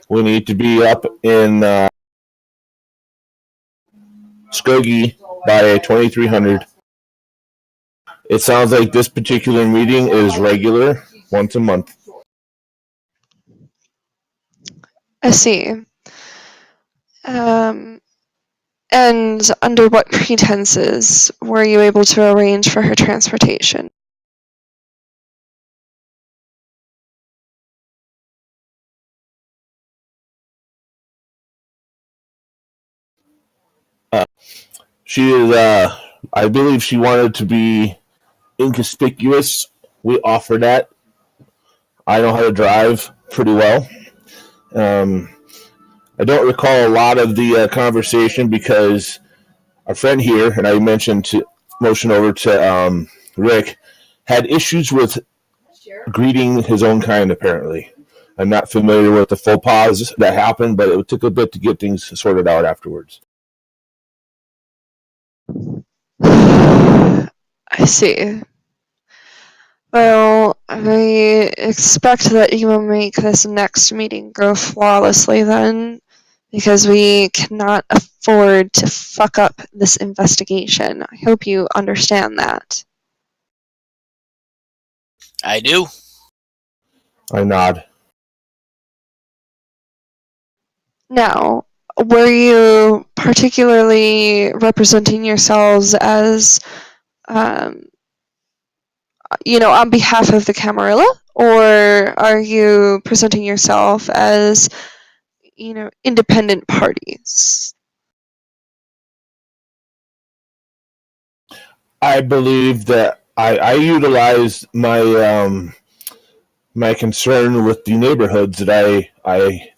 we need to be up in Skokie by 2300. It sounds like this particular meeting is regular, once a month. I see. And under what pretenses were you able to arrange for her transportation? She is, I believe she wanted to be inconspicuous. We offered that. I know how to drive pretty well. I don't recall a lot of the conversation because our friend here, and I mentioned to motion over to Rick, had issues with greeting his own kind, apparently. I'm not familiar with the faux pas that happened, but it took a bit to get things sorted out afterwards. I see. Well, I expect that you will make this next meeting go flawlessly then, because we cannot afford to fuck up this investigation. I hope you understand that. I do. I nod. Now, were you particularly representing yourselves as, on behalf of the Camarilla, or are you presenting yourself as, independent parties? I believe that I utilized my my concern with the neighborhoods that I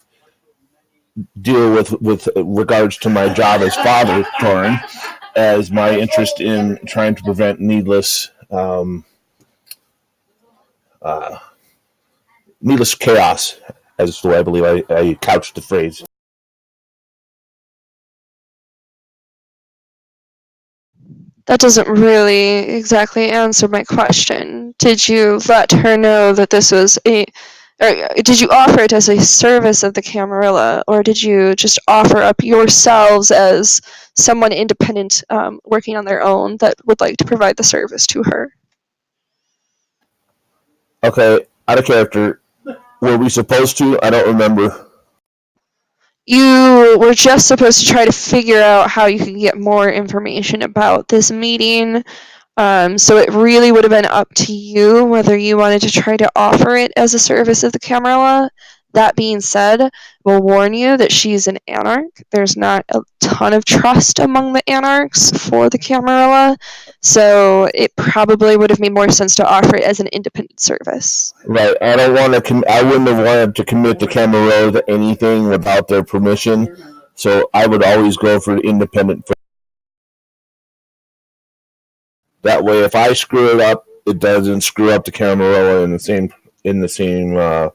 deal with regards to my job as father, Thorin, as my interest in trying to prevent needless chaos, as the way I believe I couched the phrase. That doesn't really exactly answer my question. Did you let her know that this was or did you offer it as a service of the Camarilla, or did you just offer up yourselves as someone independent working on their own that would like to provide the service to her? Okay, out of character. Were we supposed to? I don't remember. You were just supposed to try to figure out how you could get more information about this meeting. So it really would have been up to you whether you wanted to try to offer it as a service of the Camarilla. That being said, we'll warn you that she's an anarch. There's not a ton of trust among the anarchs for the Camarilla, so it probably would have made more sense to offer it as an independent service. Right. I don't want to. I wouldn't have wanted to commit the Camarilla to anything without their permission. So I would always go for independent. That way, if I screw it up, it doesn't screw up the Camarilla in the same.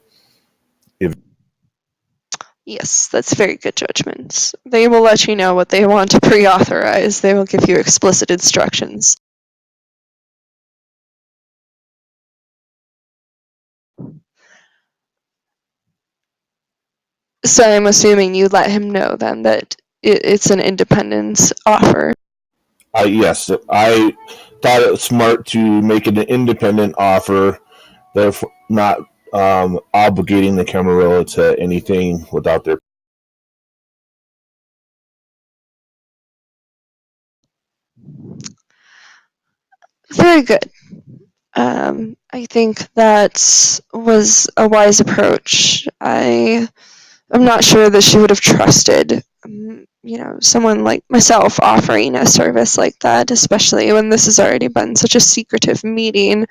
Yes, that's very good judgment. They will let you know what they want to pre-authorize. They will give you explicit instructions. So I'm assuming you let him know then that it's an independence offer. Yes, I thought it was smart to make it an independent offer, therefore not obligating the Camarilla to anything without their. Very good. I think that was a wise approach. I'm not sure that she would have trusted, someone like myself offering a service like that, especially when this has already been such a secretive meeting.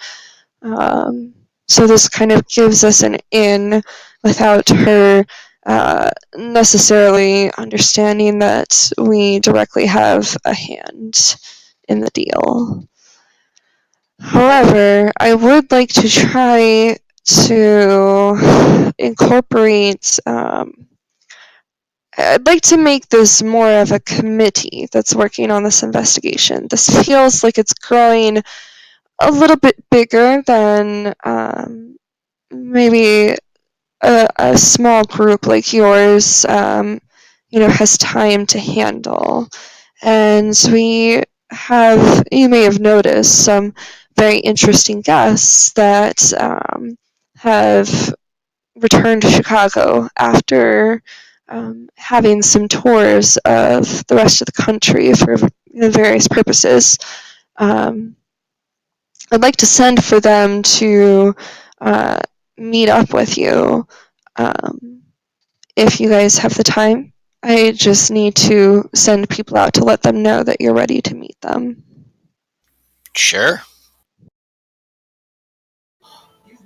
So this kind of gives us an in without her necessarily understanding that we directly have a hand in the deal. However, I would like to try to incorporate. I'd like to make this more of a committee that's working on this investigation. This feels like it's growing a little bit bigger than maybe a small group like yours, has time to handle. And we have, you may have noticed, some very interesting guests that have returned to Chicago after having some tours of the rest of the country for various purposes. I'd like to send for them to meet up with you if you guys have the time. I just need to send people out to let them know that you're ready to meet them. Sure.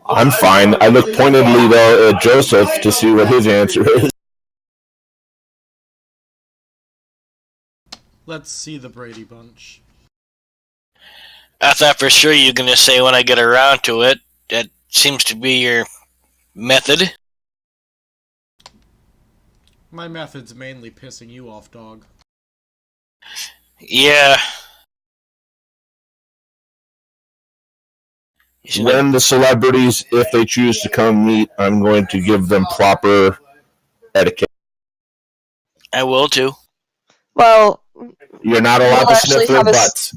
I'm fine. I look pointedly, though, at Joseph to see what his answer is. Let's see the Brady Bunch. I thought for sure you were going to say when I get around to it. That seems to be your method. My method's mainly pissing you off, dog. Yeah. When the celebrities, if they choose to come meet, I'm going to give them proper etiquette. I will too. Well, You're not allowed We'll to actually sniff their have a butts.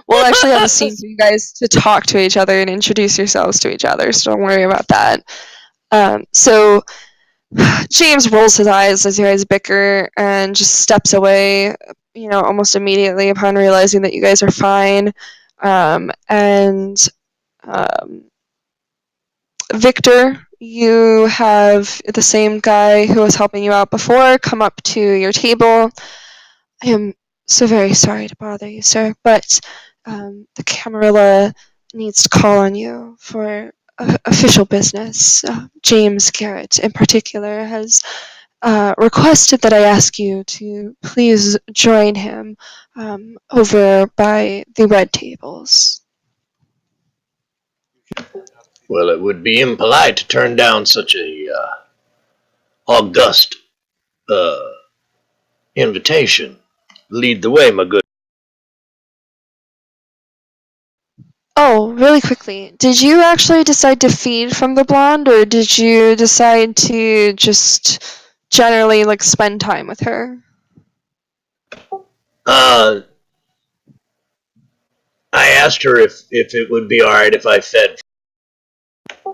we'll actually have a scene for you guys to talk to each other and introduce yourselves to each other, so don't worry about that. So James rolls his eyes as you guys bicker and just steps away, almost immediately upon realizing that you guys are fine. And Victor, you have the same guy who was helping you out before come up to your table. I am so very sorry to bother you, sir, but the Camarilla needs to call on you for official business. James Garrett, in particular, has requested that I ask you to please join him over by the red tables. Well, it would be impolite to turn down such a august invitation. Lead the way, my good. Oh, really quickly, did you actually decide to feed from the blonde, or did you decide to just generally spend time with her? I asked her if it would be all right if I fed,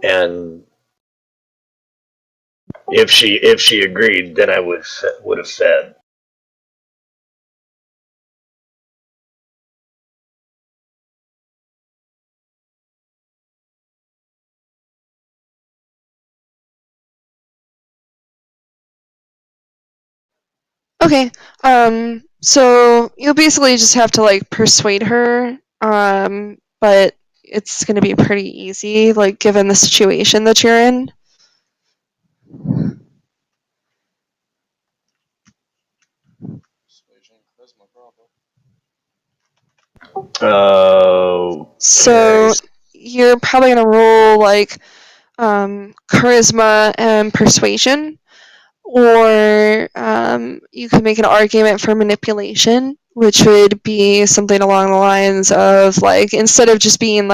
and if she agreed, then I would have fed. Okay, so you'll basically just have to persuade her, but it's gonna be pretty easy, given the situation that you're in. So you're probably gonna roll charisma and persuasion, or you could make an argument for manipulation, which would be something along the lines of instead of just being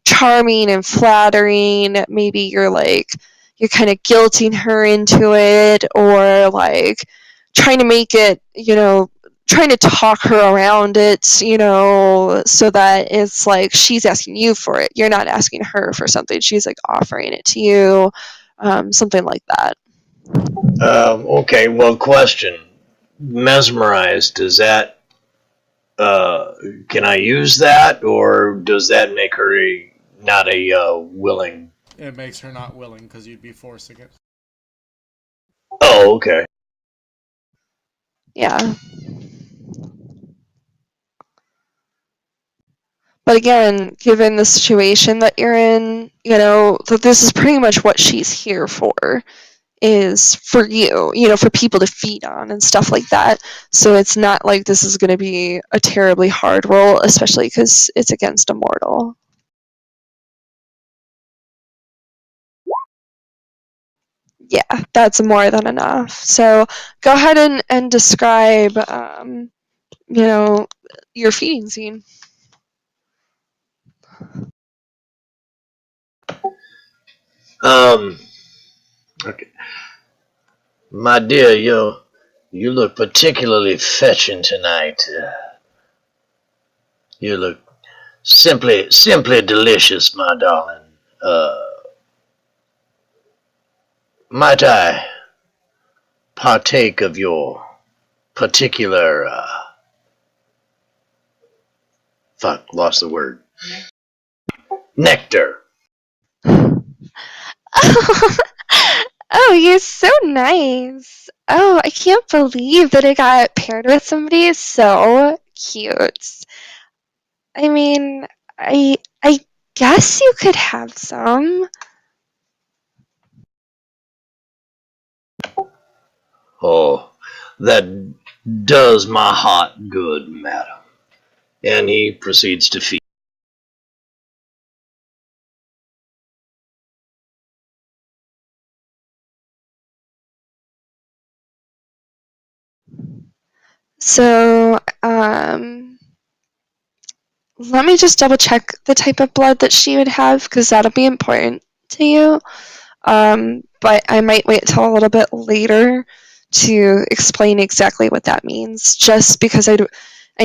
charming and flattering, maybe you're kind of guilting her into it, or trying to make it, trying to talk her around it, so that it's she's asking you for it. You're not asking her for something. She's offering it to you, something like that. Okay, well, question. Mesmerized, does that, can I use that, or does that make her not a willing? It makes her not willing because you'd be forcing it. Oh, okay. Yeah. But again, given the situation that you're in, that this is pretty much what she's here for, is for you, for people to feed on and stuff like that. So it's not like this is going to be a terribly hard roll, especially because it's against a mortal. Yeah, that's more than enough. So go ahead and describe, your feeding scene. Okay. My dear, you look particularly fetching tonight. You look simply delicious, my darling. Might I partake of your particular fuck, lost the word. Nectar. Oh, you're so nice. Oh, I can't believe that I got paired with somebody so cute. I mean, I guess you could have some. Oh, that does my heart good, madam. And he proceeds to feed. So, let me just double check the type of blood that she would have, because that'll be important to you. But I might wait till a little bit later to explain exactly what that means, just because I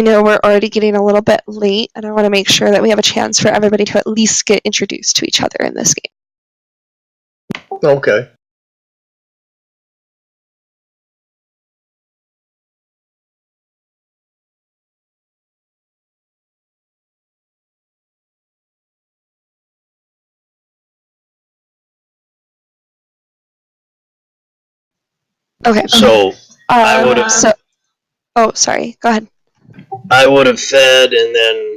know we're already getting a little bit late, and I want to make sure that we have a chance for everybody to at least get introduced to each other in this game. Okay. Okay. So I would have. Oh, sorry. Go ahead. I would have fed and then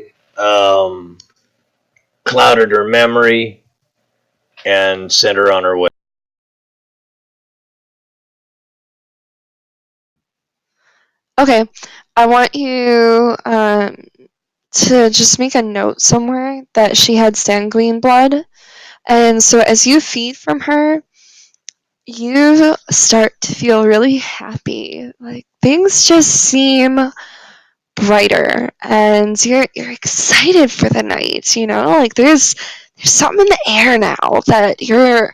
clouded her memory and sent her on her way. Okay. I want you to just make a note somewhere that she had sanguine blood. And so as you feed from her, you start to feel really happy. Like things just seem brighter, and you're excited for the night, like there's something in the air now that you're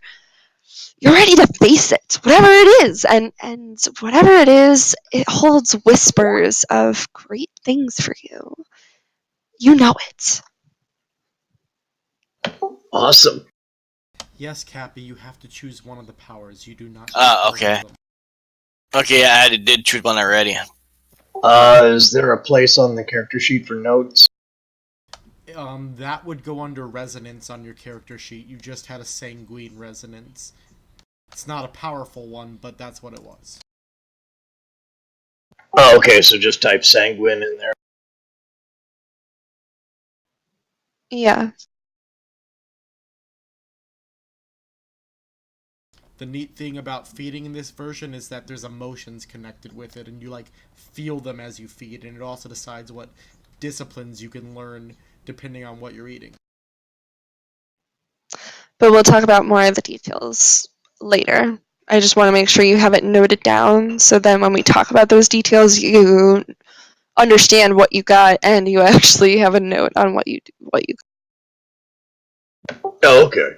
ready to face it, whatever it is, and whatever it is, it holds whispers of great things for you. You know it. Awesome. Yes, Cappy, you have to choose one of the powers. You do not. Okay. Okay, I did choose one already. Is there a place on the character sheet for notes? That would go under resonance on your character sheet. You just had a sanguine resonance. It's not a powerful one, but that's what it was. Oh, okay, so just type sanguine in there. Yeah. The neat thing about feeding in this version is that there's emotions connected with it, and you feel them as you feed, and it also decides what disciplines you can learn depending on what you're eating. But we'll talk about more of the details later. I just want to make sure you have it noted down, so then when we talk about those details, you understand what you got, and you actually have a note on what you got. Oh, okay.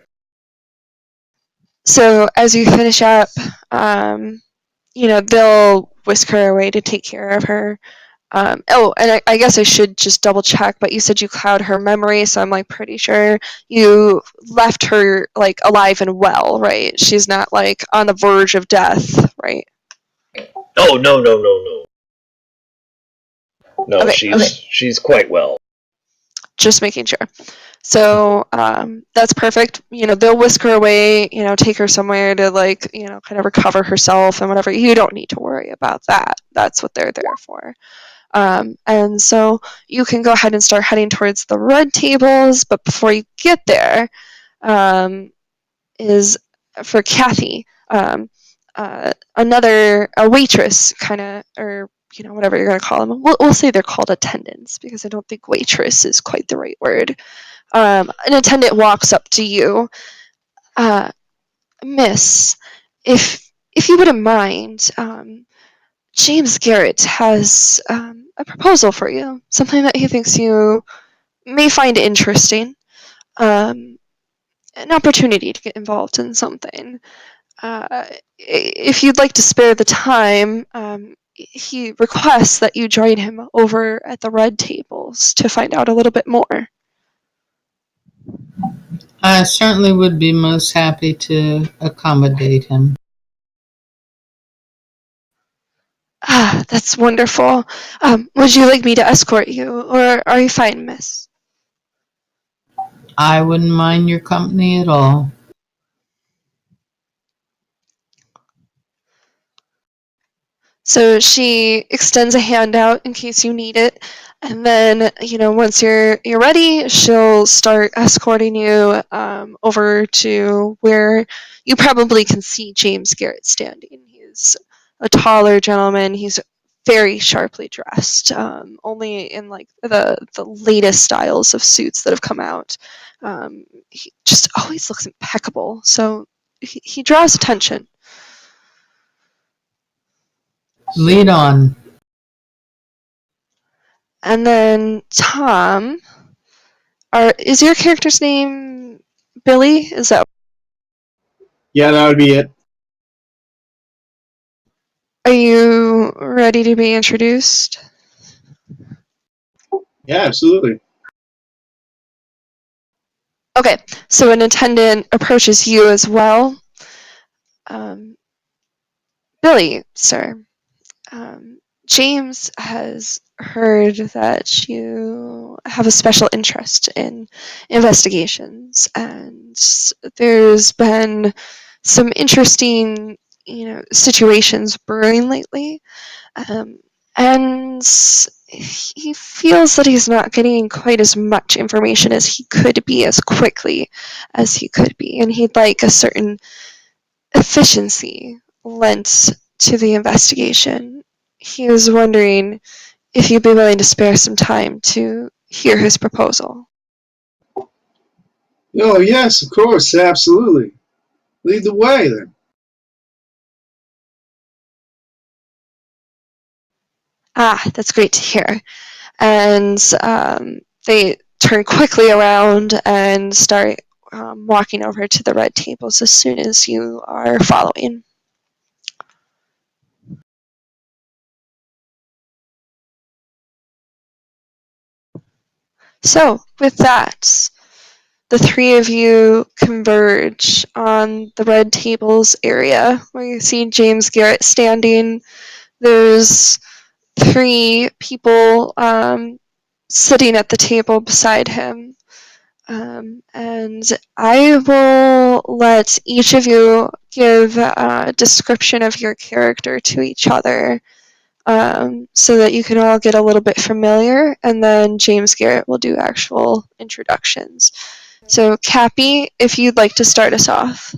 So as you finish up, they'll whisk her away to take care of her. And I guess I should just double check, but you said you cloud her memory, so I'm pretty sure you left her alive and well, right? She's not on the verge of death, right? Oh, no. No, okay, she's quite well. Just making sure. So that's perfect. They'll whisk her away, take her somewhere to kind of recover herself and whatever. You don't need to worry about that. That's what they're there for. And so you can go ahead and start heading towards the red tables, but before you get there, is for Kathy, a waitress kind of, or whatever you're going to call them. We'll say they're called attendants, because I don't think waitress is quite the right word. An attendant walks up to you. Miss, if you wouldn't mind, James Garrett has a proposal for you, something that he thinks you may find interesting, an opportunity to get involved in something. If you'd like to spare the time, he requests that you join him over at the red tables to find out a little bit more. I certainly would be most happy to accommodate him. Ah, that's wonderful. Would you like me to escort you, or are you fine, miss? I wouldn't mind your company at all. So she extends a hand out in case you need it, and then once you're ready, she'll start escorting you over to where you probably can see James Garrett standing. He's a taller gentleman. He's very sharply dressed, only in like the latest styles of suits that have come out. He just always looks impeccable, so he draws attention. Lead on. And then Tom, is your character's name Billy? Is that? Yeah, that would be it. Are you ready to be introduced? Yeah, absolutely. Okay, so an attendant approaches you as well. Billy, sir, James has heard that you have a special interest in investigations, and there's been some interesting, situations brewing lately. And he feels that he's not getting quite as much information as he could be, as quickly as he could be, and he'd like a certain efficiency lent to the investigation. He was wondering if you'd be willing to spare some time to hear his proposal. Oh, yes, of course, absolutely. Lead the way, then. Ah, that's great to hear. And they turn quickly around and start walking over to the red tables as soon as you are following. So, with that, the three of you converge on the red tables area where you see James Garrett standing. There's three people sitting at the table beside him. And I will let each of you give a description of your character to each other, so that you can all get a little bit familiar, and then James Garrett will do actual introductions. So, Cappy, if you'd like to start us off.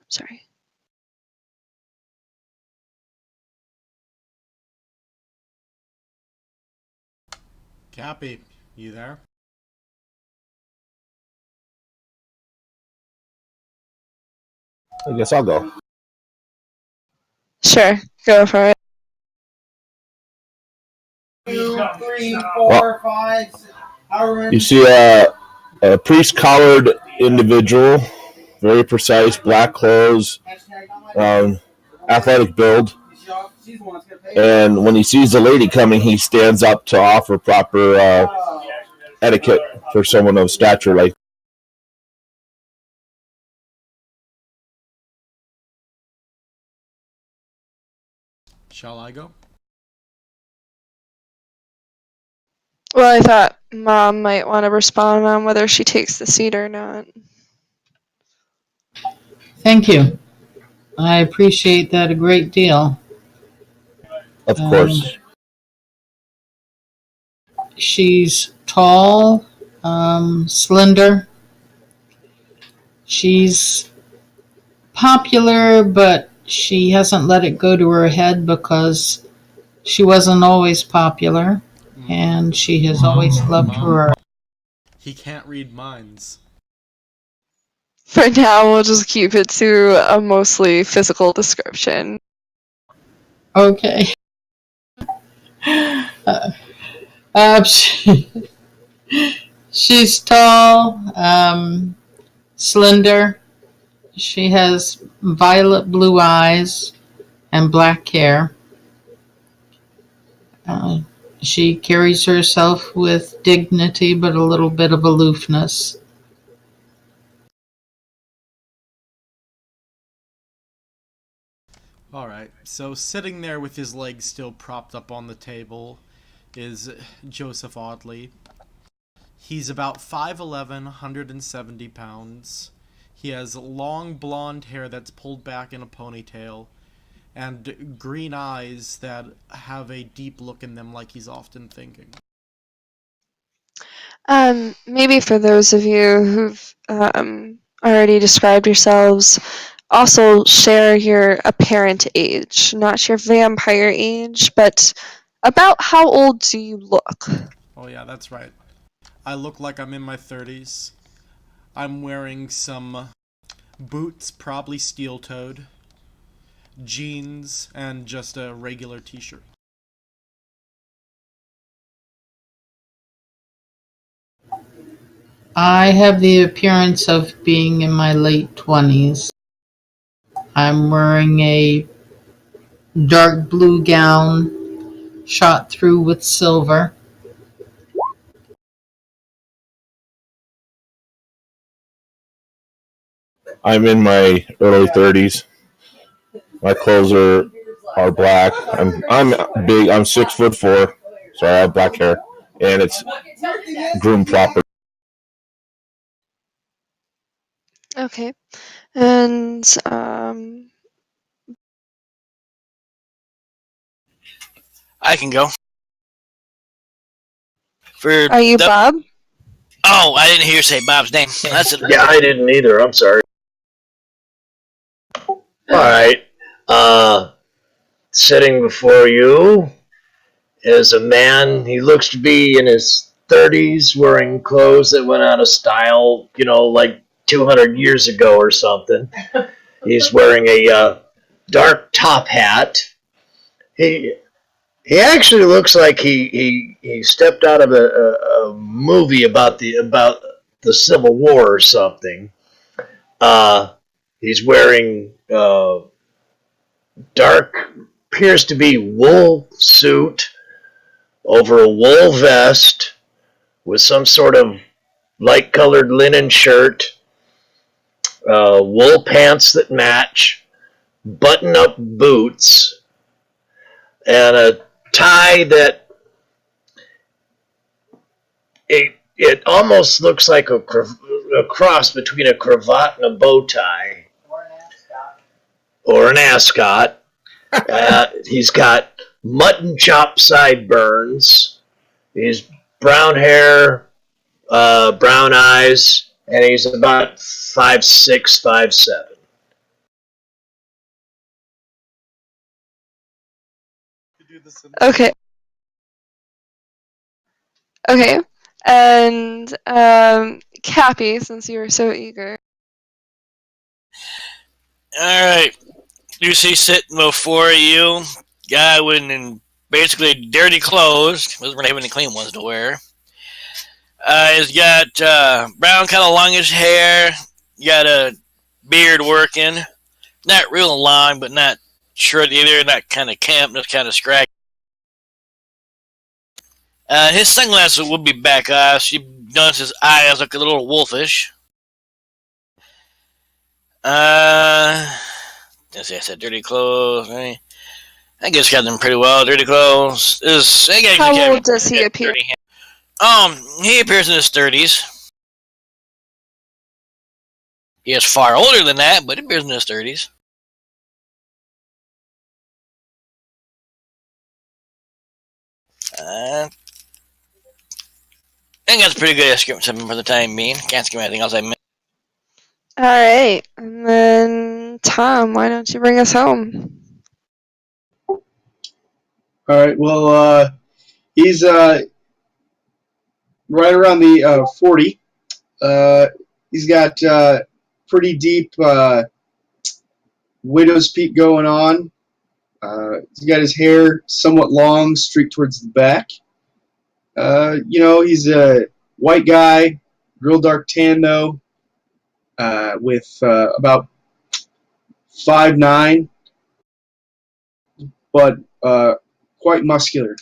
Sorry. Cappy, you there? I guess I'll go. Sure, go for it. 2, 3, 4, 5. You see a priest-collared individual, very precise, black clothes, athletic build. And when he sees the lady coming, he stands up to offer proper etiquette for someone of stature like. Shall I go? Well, I thought Mom might want to respond on whether she takes the seat or not. Thank you. I appreciate that a great deal. Of course. She's tall, slender. She's popular, but she hasn't let it go to her head because she wasn't always popular, and she has always loved her. He can't read minds. For now, we'll just keep it to a mostly physical description. Okay. She's tall, slender. She has violet blue eyes and black hair. She carries herself with dignity, but a little bit of aloofness. Alright, so sitting there with his legs still propped up on the table is Joseph Audley. He's about 5'11", 170 pounds. He has long blonde hair that's pulled back in a ponytail, and green eyes that have a deep look in them like he's often thinking. Maybe for those of you who've already described yourselves, also share your apparent age, not your vampire age, but about how old do you look? Oh yeah, that's right. I look like I'm in my 30s. I'm wearing some boots, probably steel-toed, jeans, and just a regular t-shirt. I have the appearance of being in my late 20s. I'm wearing a dark blue gown shot through with silver. I'm in my early 30s. My clothes are black. I'm big. I'm 6'4", so I have black hair, and it's groomed proper. Okay. And I can go. For are you the Bob? Oh, I didn't hear you say Bob's name. That's it. Yeah, I didn't either. I'm sorry. All right. Sitting before you is a man. He looks to be in his 30s, wearing clothes that went out of style, like 200 years ago or something. He's wearing a dark top hat. He he actually looks like he stepped out of a movie about the Civil War or something. Uh, he's wearing dark, appears to be wool suit over a wool vest with some sort of light colored linen shirt, wool pants that match, button up boots, and a tie that it almost looks like a cross between a cravat and a bow tie. Or an ascot. He's got mutton chop sideburns. He's brown hair, brown eyes, and he's about 5'6", 5'7". Okay. Okay. And Cappy, since you were so eager. Alright. You see sitting before you, guy in basically dirty clothes. Doesn't really have any clean ones to wear. He's got brown kind of longish hair. Got a beard working. Not real long, but not short either. Not kind of camp, just kind of scraggly. His sunglasses would be back off. She notices his eyes look a little wolfish. Let's see, I said dirty clothes. Right? I guess got them pretty well. Dirty clothes. How old does he appear? He appears in his 30s. He is far older than that, but he appears in his 30s. I think that's a pretty good description for the time being. Can't think of anything else I missed. All right. And then Tom, why don't you bring us home? All right. Well, he's right around the 40. He's got pretty deep widow's peak going on. He's got his hair somewhat long, streaked towards the back. He's a white guy, real dark tan though, with about 5'9", but quite muscular.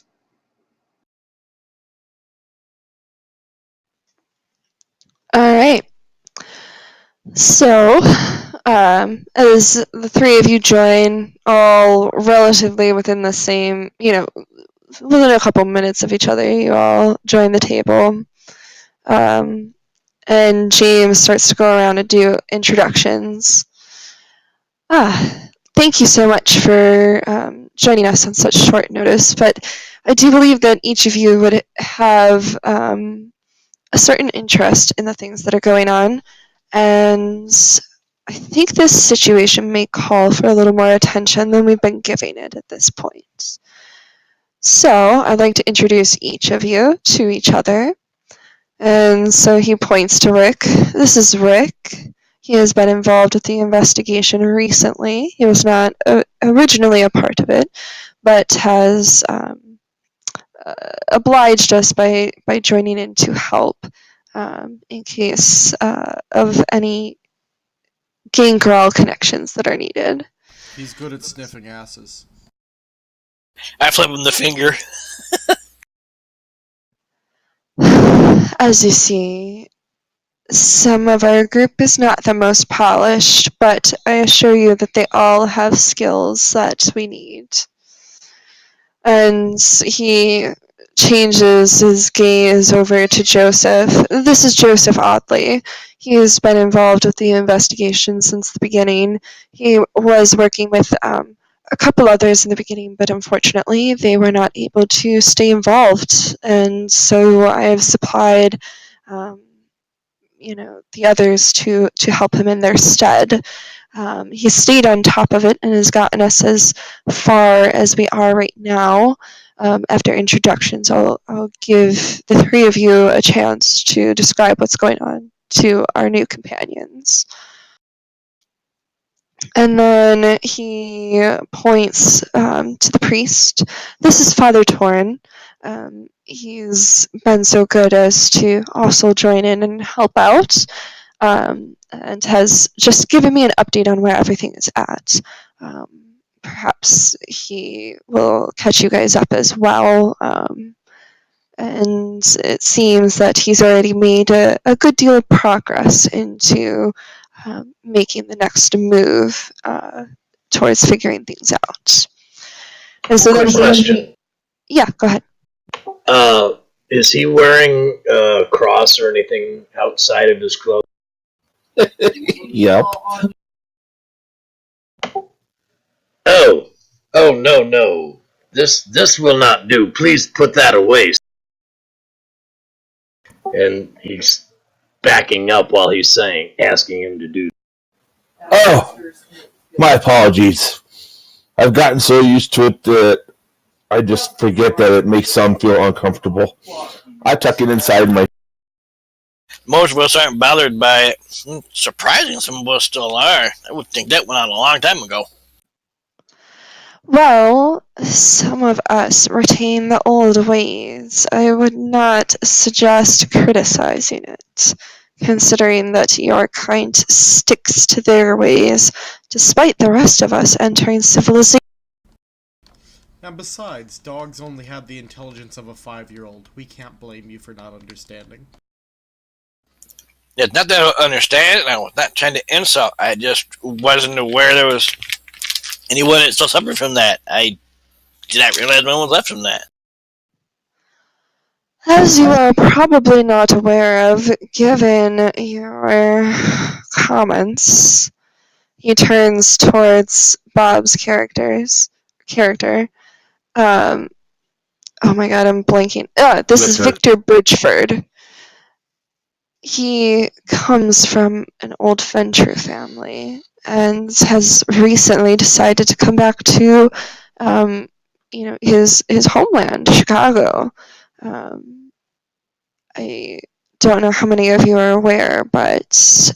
All right. So, as the three of you join, all relatively within the same, within a couple minutes of each other, you all join the table. And James starts to go around and do introductions. Thank you so much for joining us on such short notice, but I do believe that each of you would have a certain interest in the things that are going on, and I think this situation may call for a little more attention than we've been giving it at this point. So, I'd like to introduce each of you to each other. And so he points to Rick. This is Rick. He has been involved with the investigation recently. He was not originally a part of it, but has obliged us by joining in to help in case of any gangrel connections that are needed. He's good at sniffing asses. I flip him the finger. As you see, some of our group is not the most polished, but I assure you that they all have skills that we need. And he changes his gaze over to Joseph. This is Joseph Oddly. He's been involved with the investigation since the beginning. He was working with a couple others in the beginning, but unfortunately they were not able to stay involved. And so I have supplied the others to help him in their stead. He stayed on top of it and has gotten us as far as we are right now. After introductions, I'll give the three of you a chance to describe what's going on to our new companions. And then he points to the priest. This is Father Torin. He's been so good as to also join in and help out, and has just given me an update on where everything is at. Perhaps he will catch you guys up as well. And it seems that he's already made a good deal of progress into making the next move towards figuring things out. And so Quick question. Yeah, go ahead. Is he wearing a cross or anything outside of his clothes? Yep. Oh, no. This will not do. Please put that away. And he's backing up while he's asking him to do. Oh, my apologies. I've gotten so used to it that I just forget that it makes some feel uncomfortable. I tuck it inside my... Most of us aren't bothered by it. Surprising some of us still are. I would think that went on a long time ago. Well, some of us retain the old ways. I would not suggest criticizing it, considering that your kind sticks to their ways, despite the rest of us entering civilization. And besides, dogs only have the intelligence of a 5-year-old. We can't blame you for not understanding. It's not that I don't understand. I was not trying to insult. I just wasn't aware there was anyone that still suffered from that. I did not realize no one was left from that. As you are probably not aware of, given your comments, he turns towards Bob's character. Oh my god, I'm blanking. This is Victor Bridgeford. He comes from an old Venture family and has recently decided to come back to, his homeland, Chicago. I don't know how many of you are aware, but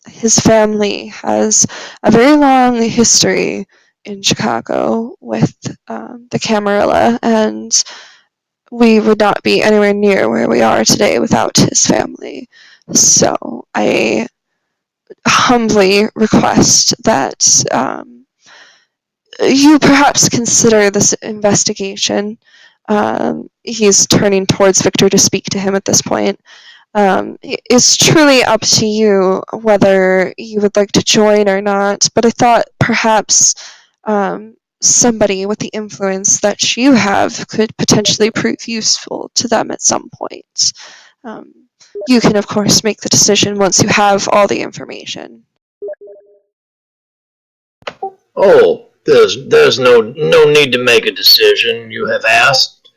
his family has a very long history in Chicago with the Camarilla, and we would not be anywhere near where we are today without his family. So I humbly request that you perhaps consider this investigation. He's turning towards Victor to speak to him at this point. It's truly up to you whether you would like to join or not, but I thought perhaps somebody with the influence that you have could potentially prove useful to them at some point. You can, of course, make the decision once you have all the information. Oh, there's no need to make a decision. You have asked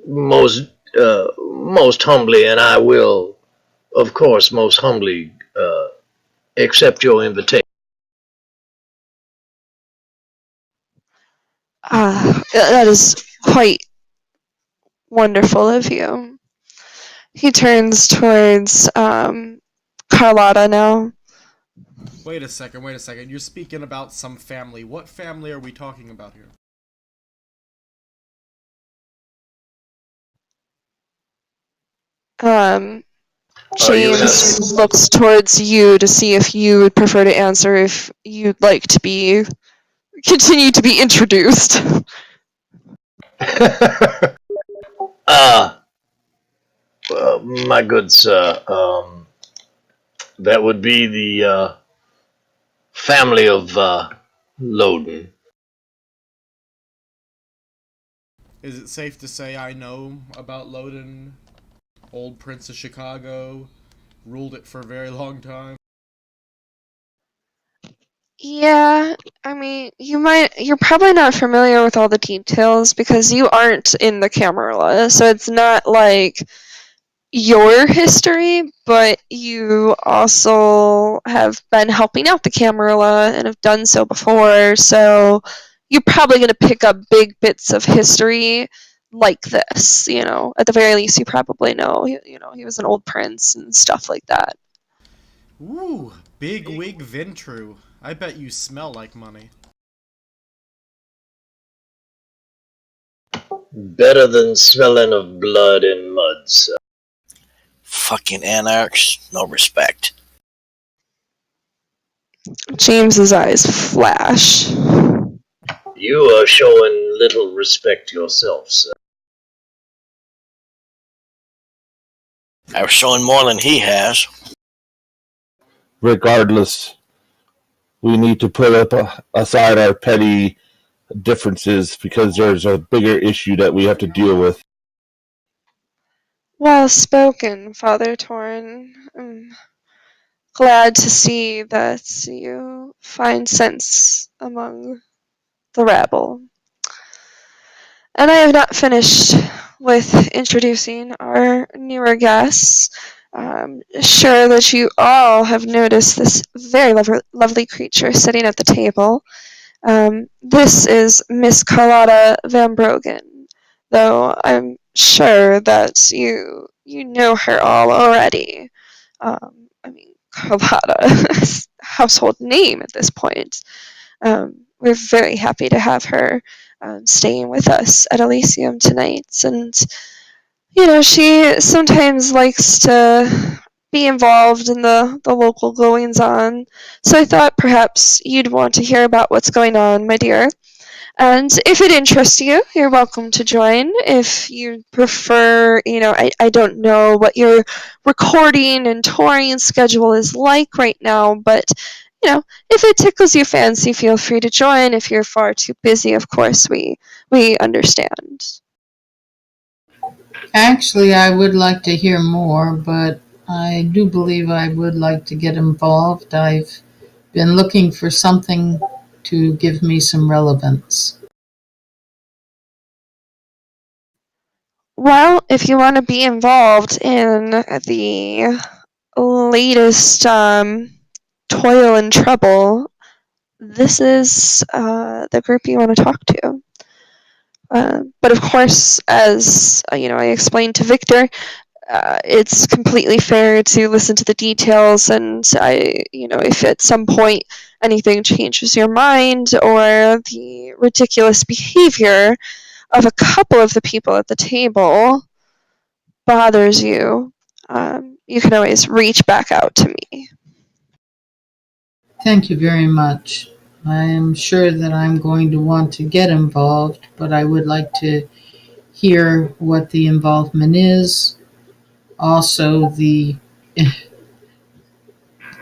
most humbly, and I will, of course, most humbly accept your invitation. That is quite wonderful of you. He turns towards Carlotta now. Wait a second. You're speaking about some family. What family are we talking about here? James looks towards you to see if you would prefer to answer, if you'd like to continue to be introduced. My good sir, that would be the family of Loden. Is it safe to say I know about Loden? Old Prince of Chicago, ruled it for a very long time. Yeah, I mean, you're probably not familiar with all the details because you aren't in the Camarilla, so it's not like your history, but you also have been helping out the Camarilla and have done so before, so you're probably going to pick up big bits of history like this, At the very least, you probably know, he was an old prince and stuff like that. Ooh, big wig Ventru. I bet you smell like money. Better than smelling of blood and mud, sir. Fucking anarchs, no respect. James's eyes flash. You are showing little respect yourself, sir. I've shown more than he has. Regardless, we need to put aside our petty differences because there's a bigger issue that we have to deal with. Well spoken, Father Torn. I'm glad to see that you find sense among the rabble. And I have not finished with introducing our newer guests. Sure that you all have noticed this very lovely creature sitting at the table. This is Miss Carlotta Van Brogen, though I'm sure that you know her all already. I mean, Carlotta, household name at this point. We're very happy to have her staying with us at Elysium tonight, and she sometimes likes to be involved in the local goings on. So I thought perhaps you'd want to hear about what's going on, my dear. And if it interests you, you're welcome to join. If you prefer, I don't know what your recording and touring schedule is like right now, but, if it tickles your fancy, feel free to join. If you're far too busy, of course, we understand. Actually, I would like to hear more, but I do believe I would like to get involved. I've been looking for something to give me some relevance. Well, if you want to be involved in the latest toil and trouble, this is the group you want to talk to. But of course, as I explained to Victor, it's completely fair to listen to the details, and if at some point anything changes your mind or the ridiculous behavior of a couple of the people at the table bothers you, you can always reach back out to me. Thank you very much. I am sure that I'm going to want to get involved, but I would like to hear what the involvement is. Also, the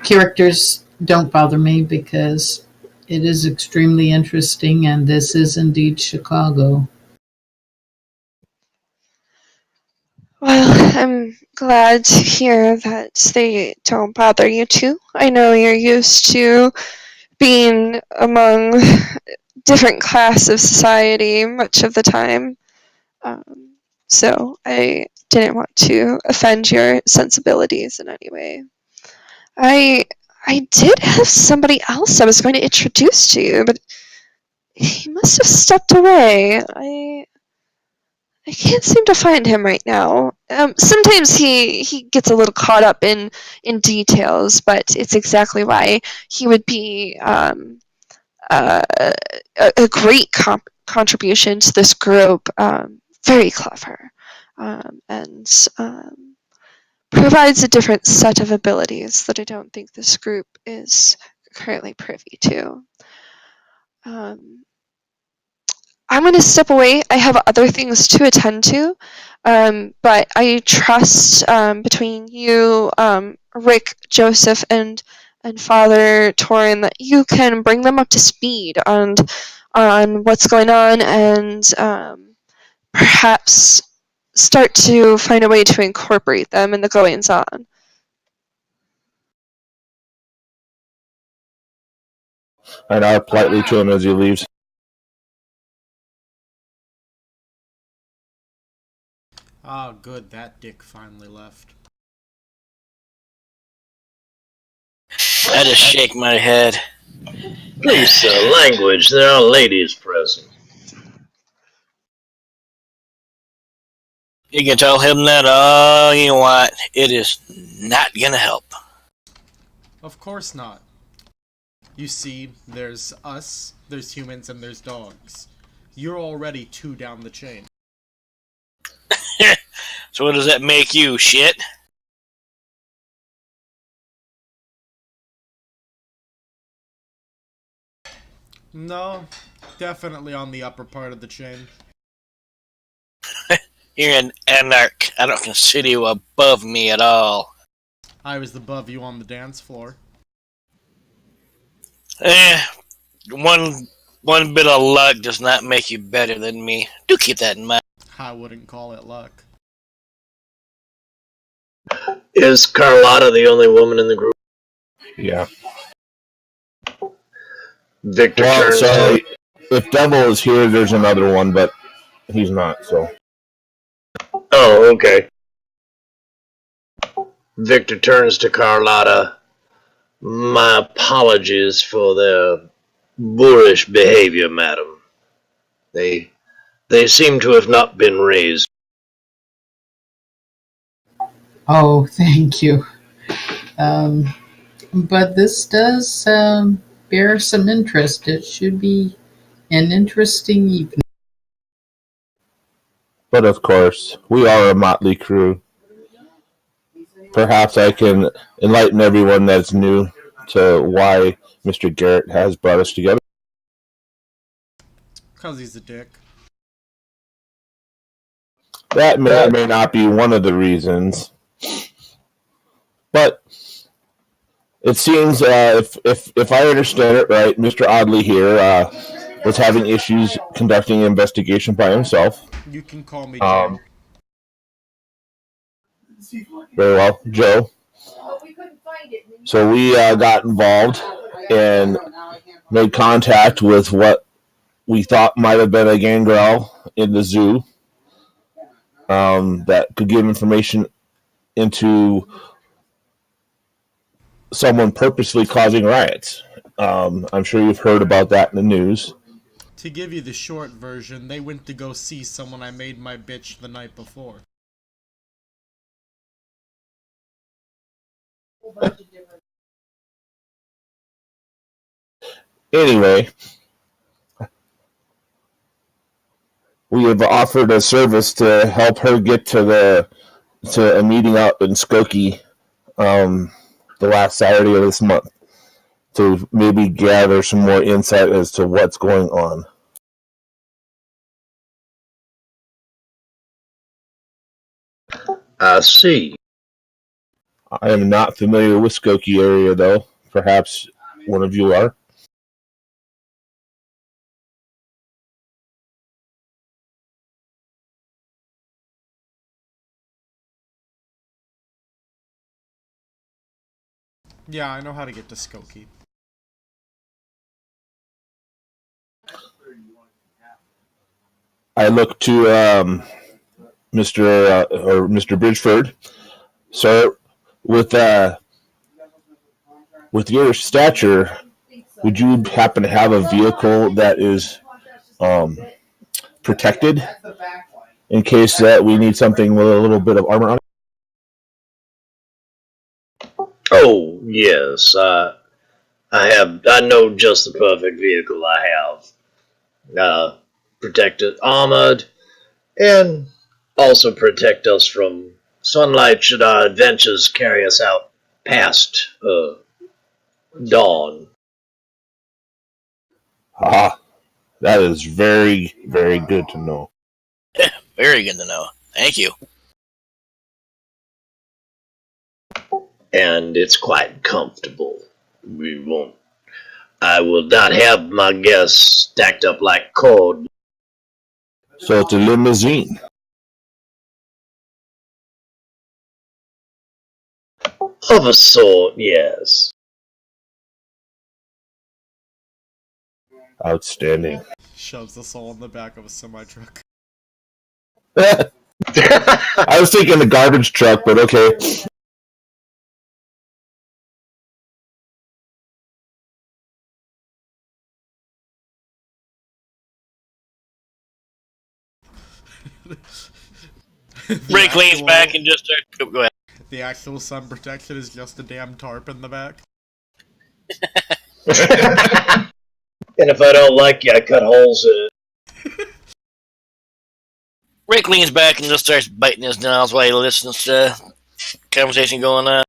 characters don't bother me because it is extremely interesting, and this is indeed Chicago. Well, I'm glad to hear that they don't bother you too. I know you're used to being among different class of society much of the time. So I didn't want to offend your sensibilities in any way. I I did have somebody else I was going to introduce to you, but he must have stepped away. I can't seem to find him right now. Sometimes he gets a little caught up in details, but it's exactly why he would be a great contribution to this group. Very clever, and provides a different set of abilities that I don't think this group is currently privy to. I'm going to step away. I have other things to attend to, but I trust between you, Rick, Joseph, and Father Torin that you can bring them up to speed on what's going on, and perhaps start to find a way to incorporate them in the goings on. I nod politely to him as he leaves. Ah, good, that dick finally left. I just shake my head. Please, sir, language. There are ladies present. You can tell him that all you want. It is not gonna help. Of course not. You see, there's us, there's humans, and there's dogs. You're already 2 down the chain. So what does that make you, shit? No, definitely on the upper part of the chain. You're an anarch. I don't consider you above me at all. I was above you on the dance floor. One bit of luck does not make you better than me. Do keep that in mind. I wouldn't call it luck. Is Carlotta the only woman in the group? Yeah. Victor Well, turns sorry. to... If Devil is here, there's another one, but he's not, so. Oh, okay. Victor turns to Carlotta. My apologies for their boorish behavior, madam. They seem to have not been raised. Oh, thank you. But this does bear some interest. It should be an interesting evening. But of course, we are a motley crew. Perhaps I can enlighten everyone that's new to why Mr. Garrett has brought us together. 'Cause he's a dick. That may or may not be one of the reasons. But it seems, if I understand it right, Mr. Audley here was having issues conducting an investigation by himself. You can call me Joe. Very well, Joe. So we got involved and made contact with what we thought might have been a gangrel in the zoo that could give information into someone purposely causing riots. I'm sure you've heard about that in the news. To give you the short version, they went to go see someone I made my bitch the night before. Anyway, we have offered a service to help her get to a meeting up in Skokie the last Saturday of this month to maybe gather some more insight as to what's going on. I see. I am not familiar with Skokie area, though. Perhaps one of you are. Yeah, I know how to get to Skokie. I look to Mr. Bridgeford, sir, with with your stature, would you happen to have a vehicle that is protected in case that we need something with a little bit of armor on it? Oh, yes. I know just the perfect vehicle I have. Protected, armored, and also protect us from sunlight should our adventures carry us out past dawn. Ah, that is very, very good to know. Very good to know. Thank you. And it's quite comfortable. I will not have my guests stacked up like cord. So it's a limousine. Of a sort, yes. Outstanding. Shoves us all in the back of a semi-truck. I was thinking the garbage truck, but okay. Rick leans back and just starts. Go ahead. The actual sun protection is just a damn tarp in the back. And if I don't like you, I cut holes in it. Rick leans back and just starts biting his nails while he listens to conversation going on.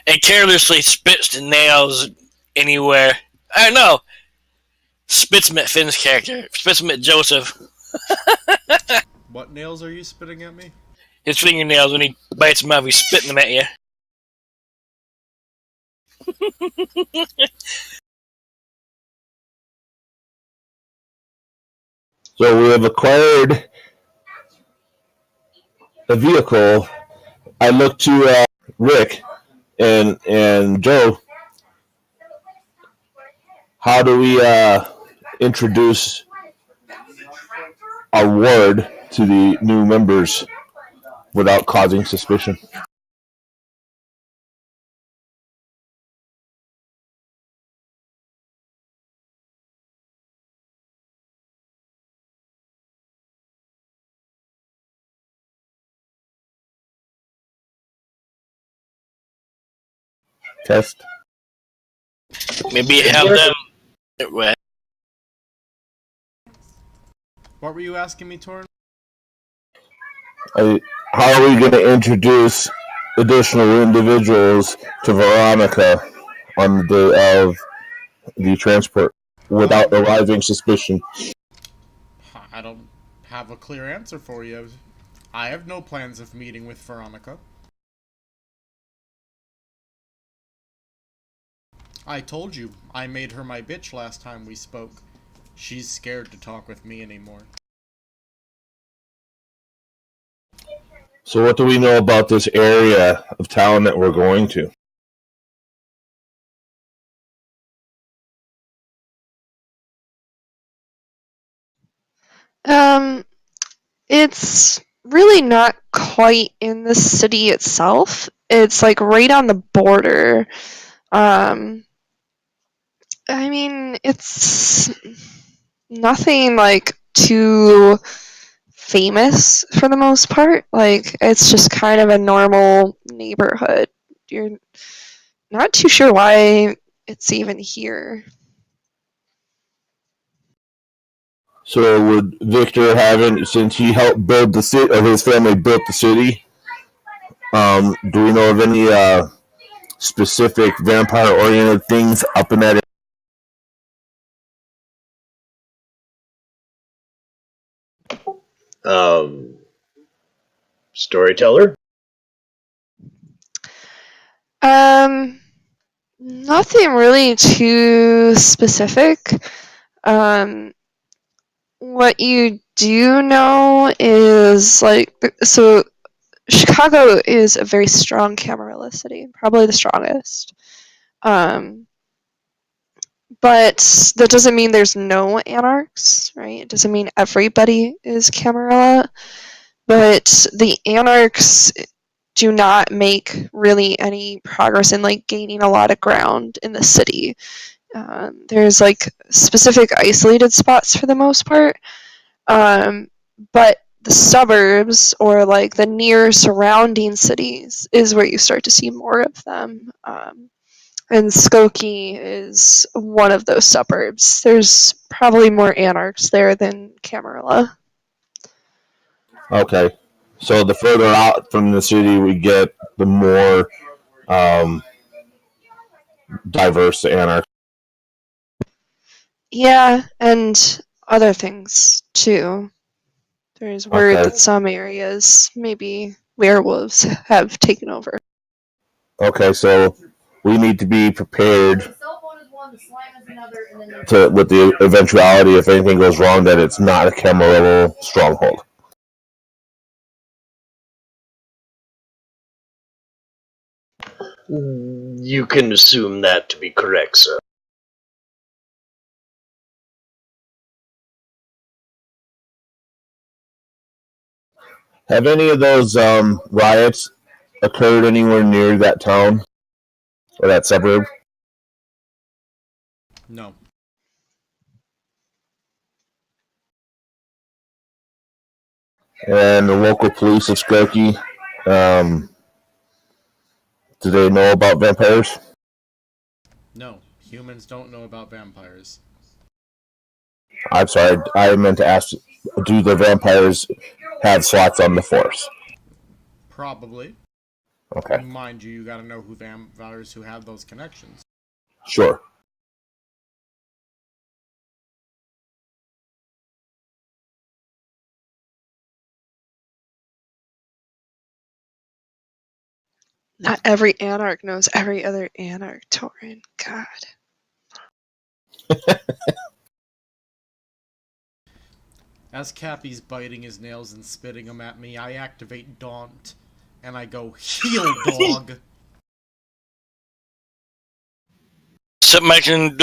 And carelessly spits the nails anywhere. I don't know. Spits him at Finn's character. Spits him at Joseph. What nails are you spitting at me? His fingernails, when he bites them off, he's spitting them at you. So we have acquired a vehicle. I look to Rick and Joe. How do we introduce our ward to the new members without causing suspicion? Test. Maybe have them. What were you asking me, Torn? How are we going to introduce additional individuals to Veronica on the day of the transport without arousing suspicion? I don't have a clear answer for you. I have no plans of meeting with Veronica. I told you, I made her my bitch last time we spoke. She's scared to talk with me anymore. So what do we know about this area of town that we're going to? It's really not quite in the city itself. It's like right on the border. I mean, it's nothing like too famous for the most part. Like, it's just kind of a normal neighborhood. You're not too sure why it's even here. So would Victor have, since he helped build the city, or his family built the city, do we know of any specific vampire-oriented things up in that area? Storyteller? Nothing really too specific. What you do know is, like, so Chicago is a very strong Camarilla city, probably the strongest. But that doesn't mean there's no anarchs, right? It doesn't mean everybody is Camarilla. but the Anarchs do not make really any progress in like gaining a lot of ground in the city. There's like specific isolated spots for the most part, but the suburbs or like the near surrounding cities is where you start to see more of them. And Skokie is one of those suburbs. There's probably more Anarchs there than Camarilla. Okay. So the further out from the city we get, the more diverse the Anarch. Yeah, and other things too. There's word Okay. that some areas, maybe werewolves, have taken over. Okay, so we need to be prepared with the eventuality if anything goes wrong that it's not a Camarilla stronghold. You can assume that to be correct, sir. Have any of those riots occurred anywhere near that town or that suburb? No. And the local police of Skokie, do they know about vampires? No. Humans don't know about vampires. I'm sorry, I meant to ask, do the vampires have slots on the force? Probably. Okay. Mind you, you gotta know who vampires who have those connections. Sure. Not every Anarch knows every other Anarch, Torin. God. As Cappy's biting his nails and spitting them at me, I activate Daunt, and I go, heal, dog! Something I can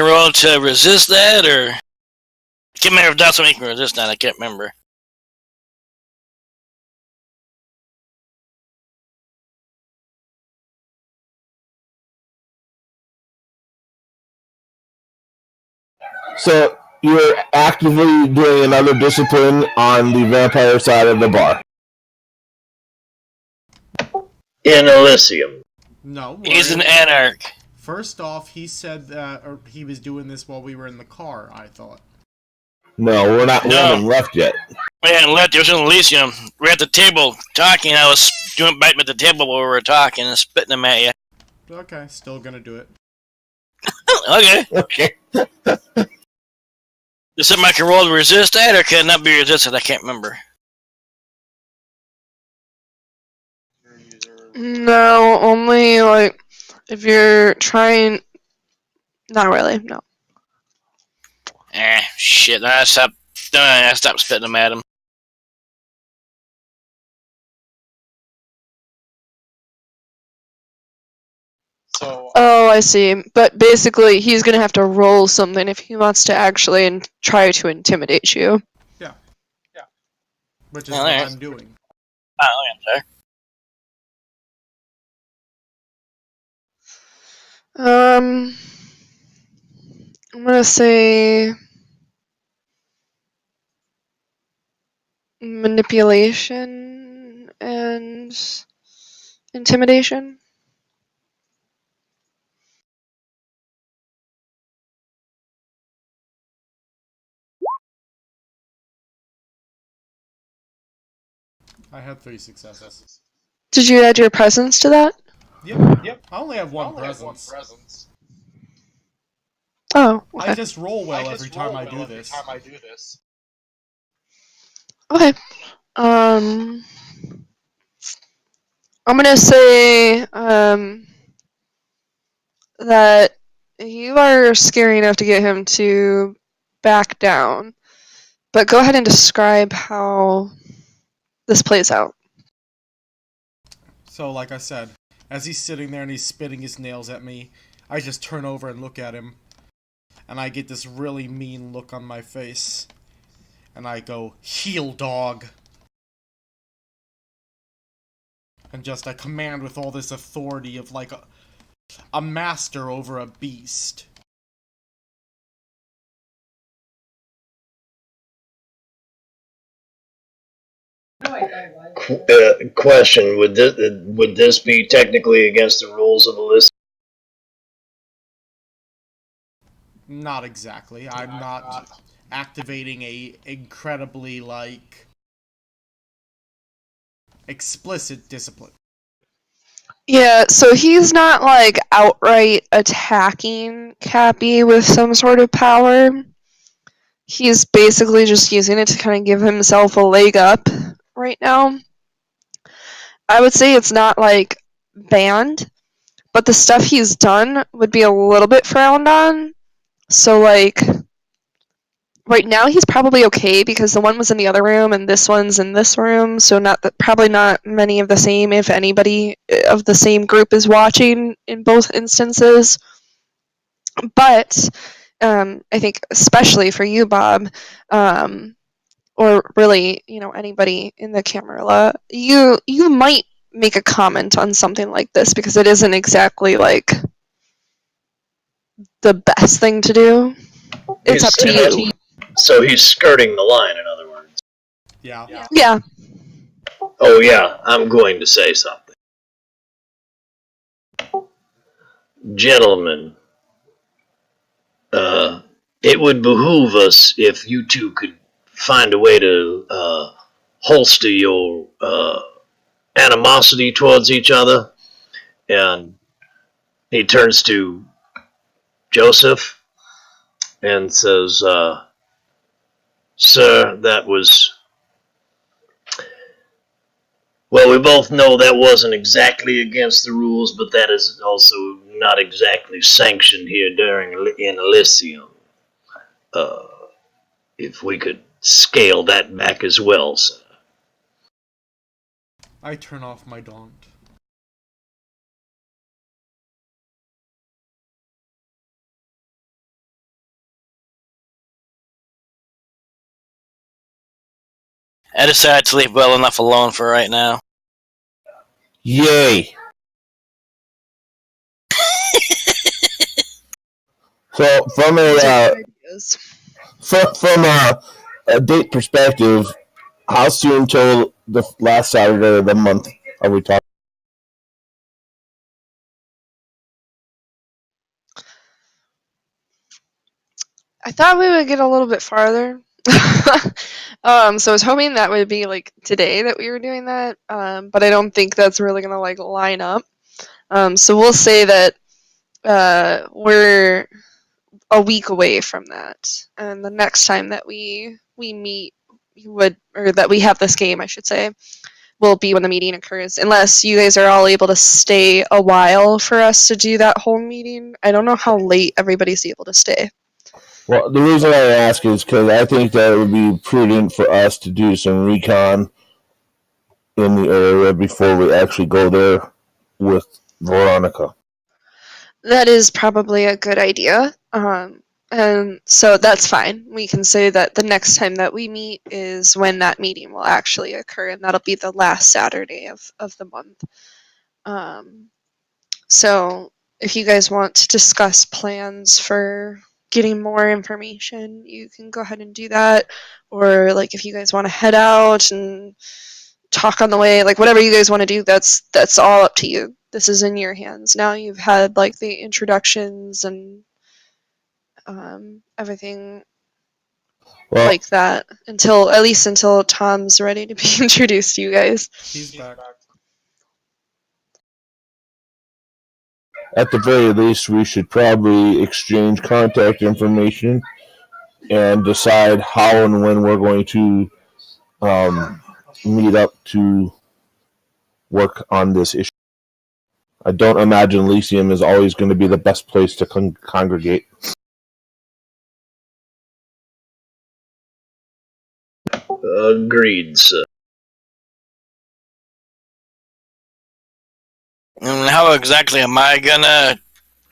roll to resist that, or can't remember if that's something I can resist that. I can't remember. So you're actively doing another discipline on the vampire side of the bar. In Elysium. No. He's an anarch. First off, he said or he was doing this while we were in the car, I thought. No, we're not. We haven't left yet. We hadn't left. It was in Elysium. We're at the table talking. I was doing biting at the table while we were talking and spitting them at you. Okay, still gonna do it. Okay. Okay. Is something I can roll to resist that, or can it not be resisted? I can't remember. No, only like if you're trying. Not really, no. Shit. I stopped spitting them at him. Oh, I see. But basically, he's gonna have to roll something if he wants to actually try to intimidate you. Yeah. Which is what I'm doing. Oh, I'm sorry. I'm gonna say manipulation and intimidation. I had 3 successes. Did you add your presence to that? Yep. I only have one presence. Oh, okay. I just roll well every time I do this. Okay. I'm gonna say that you are scary enough to get him to back down. But go ahead and describe how this plays out. So, like I said, as he's sitting there and he's spitting his nails at me, I just turn over and look at him. And I get this really mean look on my face. And I go, heal, dog. And just a command with all this authority of like a master over a beast. Question: would this be technically against the rules of the list? Not exactly. I'm not activating a incredibly like explicit discipline. Yeah, so he's not like outright attacking Cappy with some sort of power. He's basically just using it to kind of give himself a leg up right now. I would say it's not like banned, but the stuff he's done would be a little bit frowned on. So like right now he's probably okay because the one was in the other room and this one's in this room, so probably not many of the same, if anybody of the same group is watching in both instances. But I think especially for you, Bob, or really, anybody in the camera, you might make a comment on something like this because it isn't exactly like the best thing to do. It's up to you. So he's skirting the line, in other words. Yeah. Yeah. Oh yeah, I'm going to say something. Gentlemen, it would behoove us if you two could find a way to holster your animosity towards each other. And he turns to Joseph and says, Sir, that was... Well, we both know that wasn't exactly against the rules, but that is also not exactly sanctioned here in Elysium. If we could scale that back as well, sir. I turn off my daunt. I decided to leave well enough alone for right now. Yay! So from a date perspective, how soon till the last Saturday of the month are we talking? I thought we would get a little bit farther. So I was hoping that would be like today that we were doing that, but I don't think that's really gonna like line up. So we'll say that we're a week away from that, and the next time that we meet or that we have this game, I should say, will be when the meeting occurs. Unless you guys are all able to stay a while for us to do that whole meeting. I don't know how late everybody's able to stay. Well, the reason I ask is because I think that it would be prudent for us to do some recon in the area before we actually go there with Veronica. That is probably a good idea. And so that's fine. We can say that the next time that we meet is when that meeting will actually occur, and that'll be the last Saturday of the month. So if you guys want to discuss plans for getting more information, you can go ahead and do that. Or like if you guys want to head out and talk on the way, like whatever you guys want to do, that's all up to you. This is in your hands. Now you've had like the introductions and everything like that at least until Tom's ready to be introduced to you guys. He's back. At the very least, we should probably exchange contact information and decide how and when we're going to meet up to work on this issue. I don't imagine Elysium is always going to be the best place to congregate. Agreed, sir. And how exactly am I gonna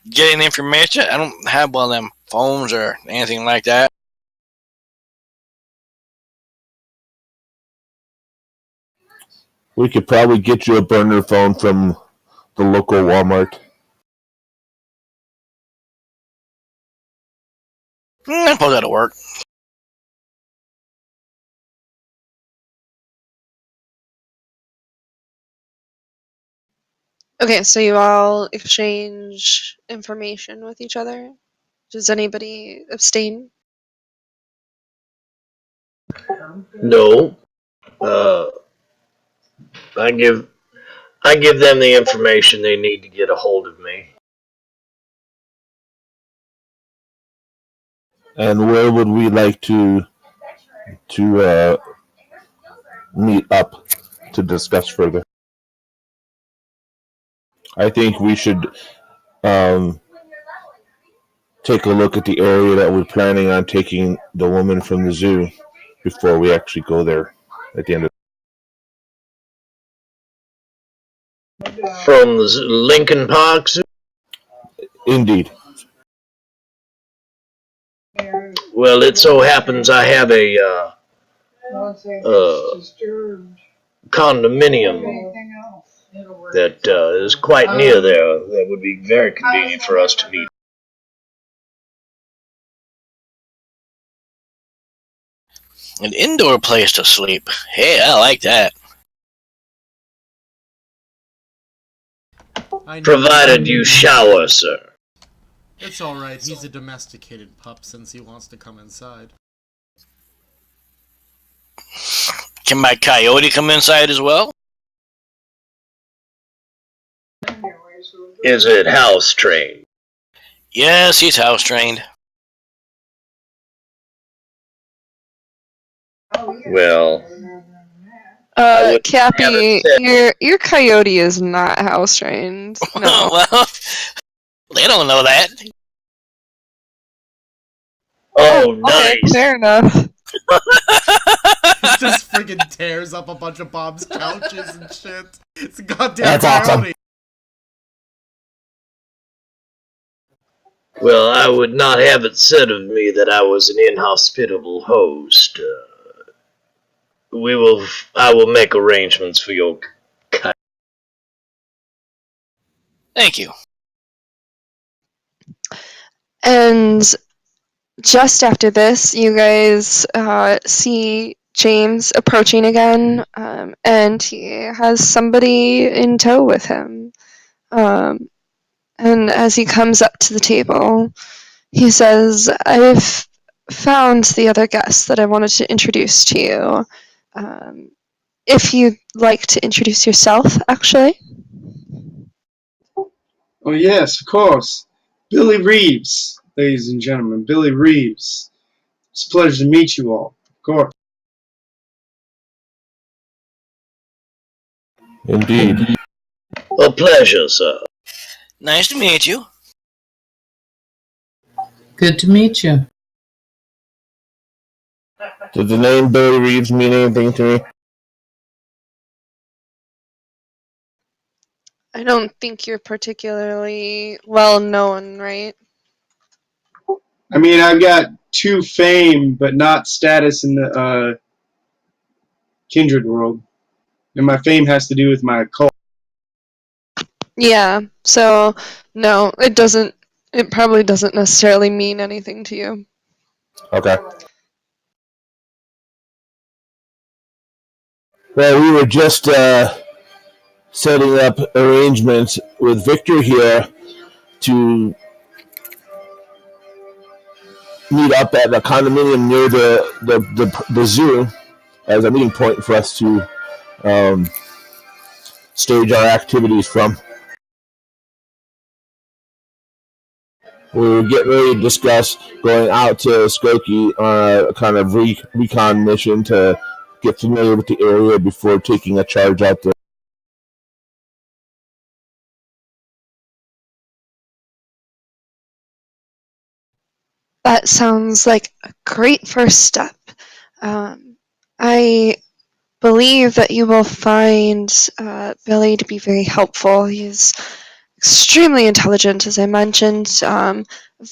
get any information? I don't have one of them phones or anything like that. We could probably get you a burner phone from the local Walmart. I suppose that'll work. Okay, so you all exchange information with each other. Does anybody abstain? No. I give them the information they need to get a hold of me. And where would we like to meet up to discuss further? I think we should take a look at the area that we're planning on taking the woman from the zoo before we actually go there at the end of. From the Lincoln Park Zoo? Indeed. Well, it so happens I have a condominium that is quite near there. That would be very convenient for us to meet. An indoor place to sleep. Hey, I like that. Provided you shower, sir. It's alright, he's a domesticated pup since he wants to come inside. Can my coyote come inside as well? Is it house trained? Yes, he's house trained. Well, Cappy, your coyote is not house trained. No. Well, they don't know that. oh, nice. Okay, fair enough. He just friggin' tears up a bunch of Bob's couches and shit. It's a goddamn That's awesome. coyote. Well, I would not have it said of me that I was an inhospitable host. I will make arrangements for your Thank you. And just after this, you guys see James approaching again, and he has somebody in tow with him. And as he comes up to the table, he says, "I've found the other guest that I wanted to introduce to you. If you'd like to introduce yourself, actually." Oh, yes, of course. Billy Reeves, ladies and gentlemen. Billy Reeves. It's a pleasure to meet you all, of course. Indeed. A pleasure, sir. Nice to meet you. Good to meet you. Does the name Billy Reeves mean anything to me? I don't think you're particularly well known, right? I mean, I've got 2 fame, but not status in the kindred world. And my fame has to do with my cult. Yeah, so no, it doesn't. It probably doesn't necessarily mean anything to you. Okay. Well, we were just setting up arrangements with Victor here to meet up at a condominium near the zoo as a meeting point for us to stage our activities from. We were getting ready to discuss going out to Skokie on a kind of recon mission to get familiar with the area before taking a charge out there. That sounds like a great first step. I believe that you will find Billy to be very helpful. He's extremely intelligent, as I mentioned,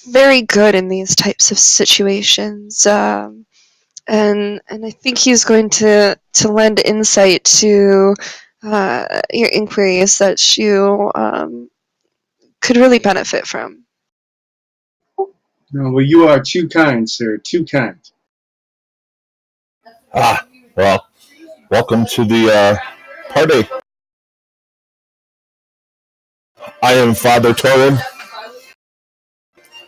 very good in these types of situations, and I think he's going to lend insight to your inquiries that you could really benefit from. No, well, you are too kind, sir. Too kind. Well, welcome to the party. I am Father Torin.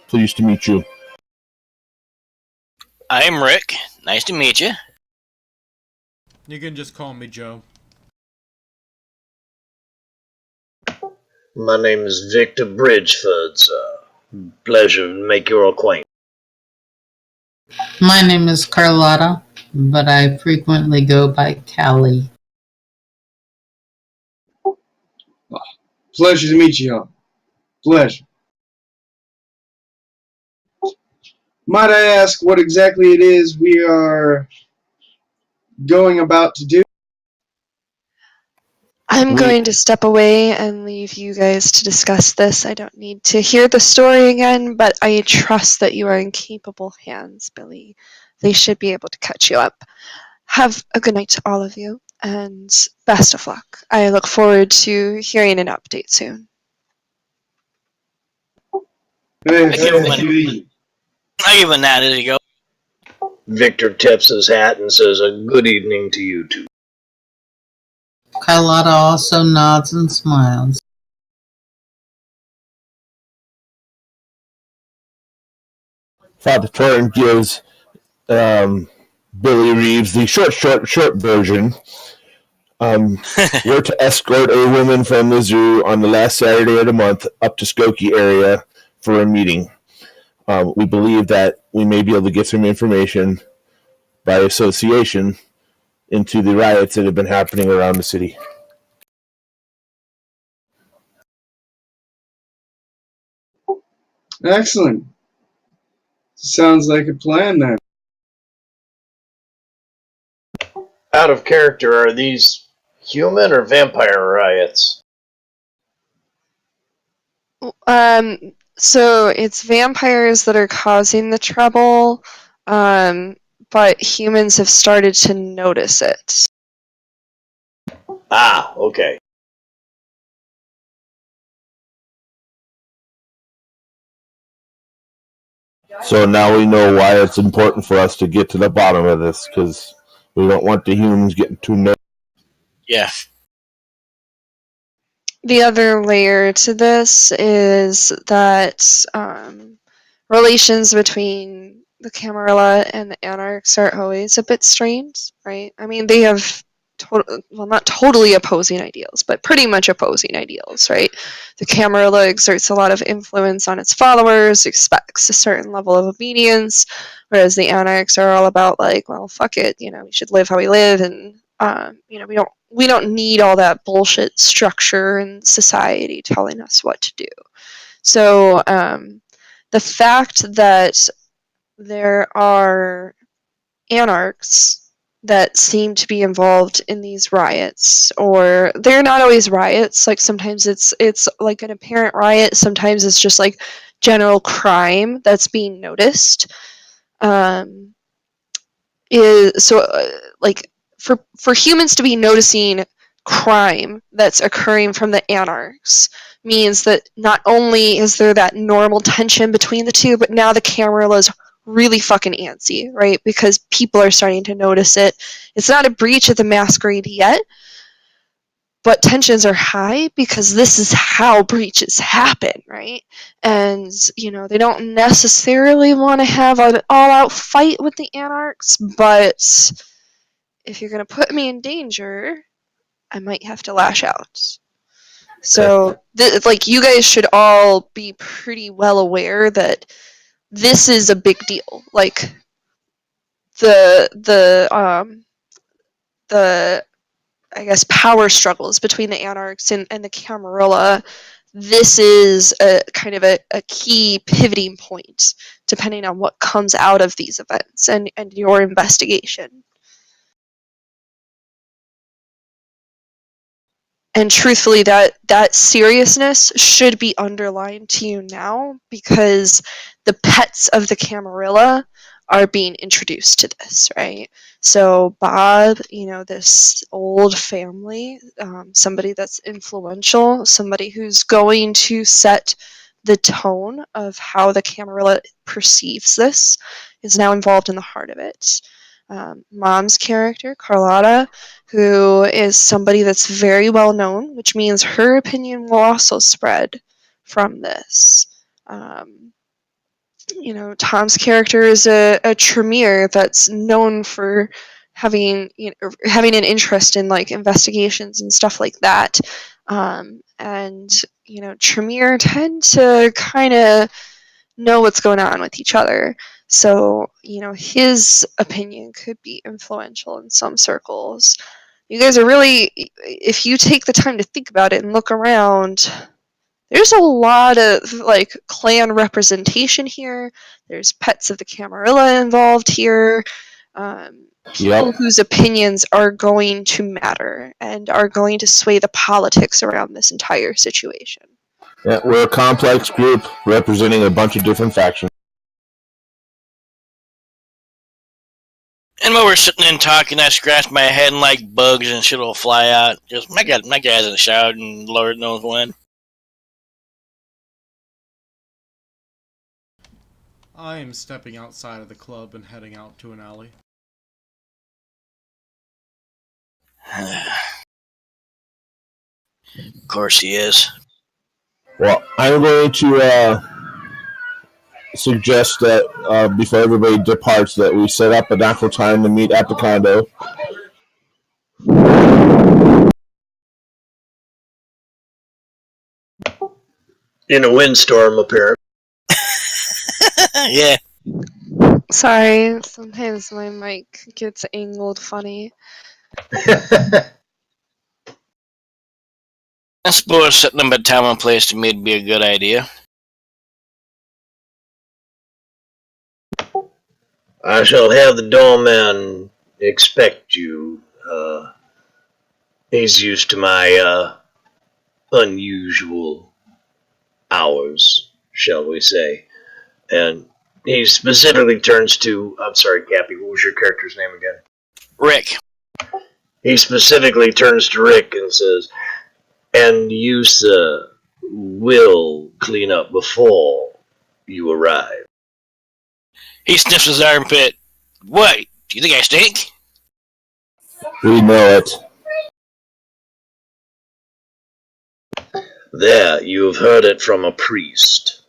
Pleased to meet you. I'm Rick. Nice to meet you. You can just call me Joe. My name is Victor Bridgeford, sir. Pleasure to make your acquaintance. My name is Carlotta, but I frequently go by Callie. Pleasure to meet you all. Pleasure. Might I ask what exactly it is we are going about to do? I'm going to step away and leave you guys to discuss this. I don't need to hear the story again, but I trust that you are in capable hands, Billy. They should be able to catch you up. Have a good night to all of you, and best of luck. I look forward to hearing an update soon. Hey, I give him a nod as he goes. Victor tips his hat and says a good evening to you two. Carlotta also nods and smiles. Father Torin gives Billy Reeves the short version. We're to escort a woman from the zoo on the last Saturday of the month up to Skokie area for a meeting. We believe that we may be able to get some information by association into the riots that have been happening around the city. Excellent. Sounds like a plan then. Out of character, are these human or vampire riots? So it's vampires that are causing the trouble, but humans have started to notice it. Ah, okay. So now we know why it's important for us to get to the bottom of this, because we don't want the humans getting too nervous. Yeah. The other layer to this is that relations between the Camarilla and the Anarchs are always a bit strained, right? I mean, they have not totally opposing ideals, but pretty much opposing ideals, right? The Camarilla exerts a lot of influence on its followers, expects a certain level of obedience, whereas the Anarchs are all about like, well, fuck it, we should live how we live, and we don't need all that bullshit structure and society telling us what to do. So the fact that there are anarchs that seem to be involved in these riots, or they're not always riots, like sometimes it's like an apparent riot, sometimes it's just like general crime that's being noticed, is so like for humans to be noticing crime that's occurring from the anarchs means that not only is there that normal tension between the two, but now the Camarilla's really fucking antsy, right? Because people are starting to notice it. It's not a breach of the masquerade yet, but tensions are high because this is how breaches happen, right? And, they don't necessarily want to have an all-out fight with the anarchs, but if you're going to put me in danger, I might have to lash out. So, you guys should all be pretty well aware that this is a big deal. Like, the I guess power struggles between the anarchs and the Camarilla. This is a kind of a key pivoting point, depending on what comes out of these events and your investigation. And truthfully, that seriousness should be underlined to you now, because the pets of the Camarilla are being introduced to this, right? So Bob, this old family, somebody that's influential, somebody who's going to set the tone of how the camera perceives this, is now involved in the heart of it. Mom's character, Carlotta, who is somebody that's very well known, which means her opinion will also spread from this. Tom's character is a Tremere that's known for having having an interest in like investigations and stuff like that. And Tremere tend to kind of know what's going on with each other. So, his opinion could be influential in some circles. You guys are really, if you take the time to think about it and look around, there's a lot of like clan representation here. There's pets of the Camarilla involved here. People whose opinions are going to matter and are going to sway the politics around this entire situation. Yeah, we're a complex group representing a bunch of different factions. And while we're sitting and talking, I scratch my head and like bugs and shit will fly out. Just my guy's in the shower and Lord knows when. I am stepping outside of the club and heading out to an alley. Of course he is. Well, I'm going to suggest that before everybody departs that we set up an actual time to meet at the condo. In a windstorm, apparently. Yeah. Sorry, sometimes my mic gets angled funny. I suppose setting up a time and place to meet would be a good idea. I shall have the doorman expect you. He's used to my unusual hours, shall we say. And he specifically turns to... I'm sorry, Cappy, what was your character's name again? Rick. He specifically turns to Rick and says, and you, sir, will clean up before you arrive. He sniffs his armpit. What? Do you think I stink? We know it. There, you have heard it from a priest.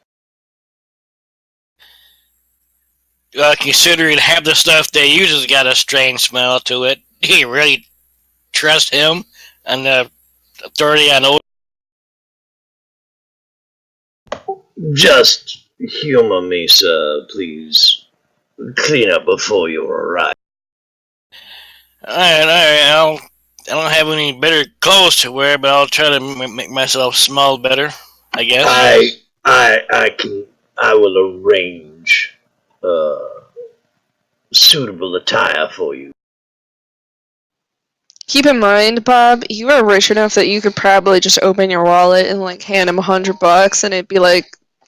Considering half the stuff they use has got a strange smell to it, do you really trust him and the authority on odor? Just humor me, sir, please. Clean up before you arrive. Alright, I don't have any better clothes to wear, but I'll try to make myself smell better, I guess. I will arrange suitable attire for you. Keep in mind, Bob, you are rich enough that you could probably just open your wallet and like hand him $100 and it'd be like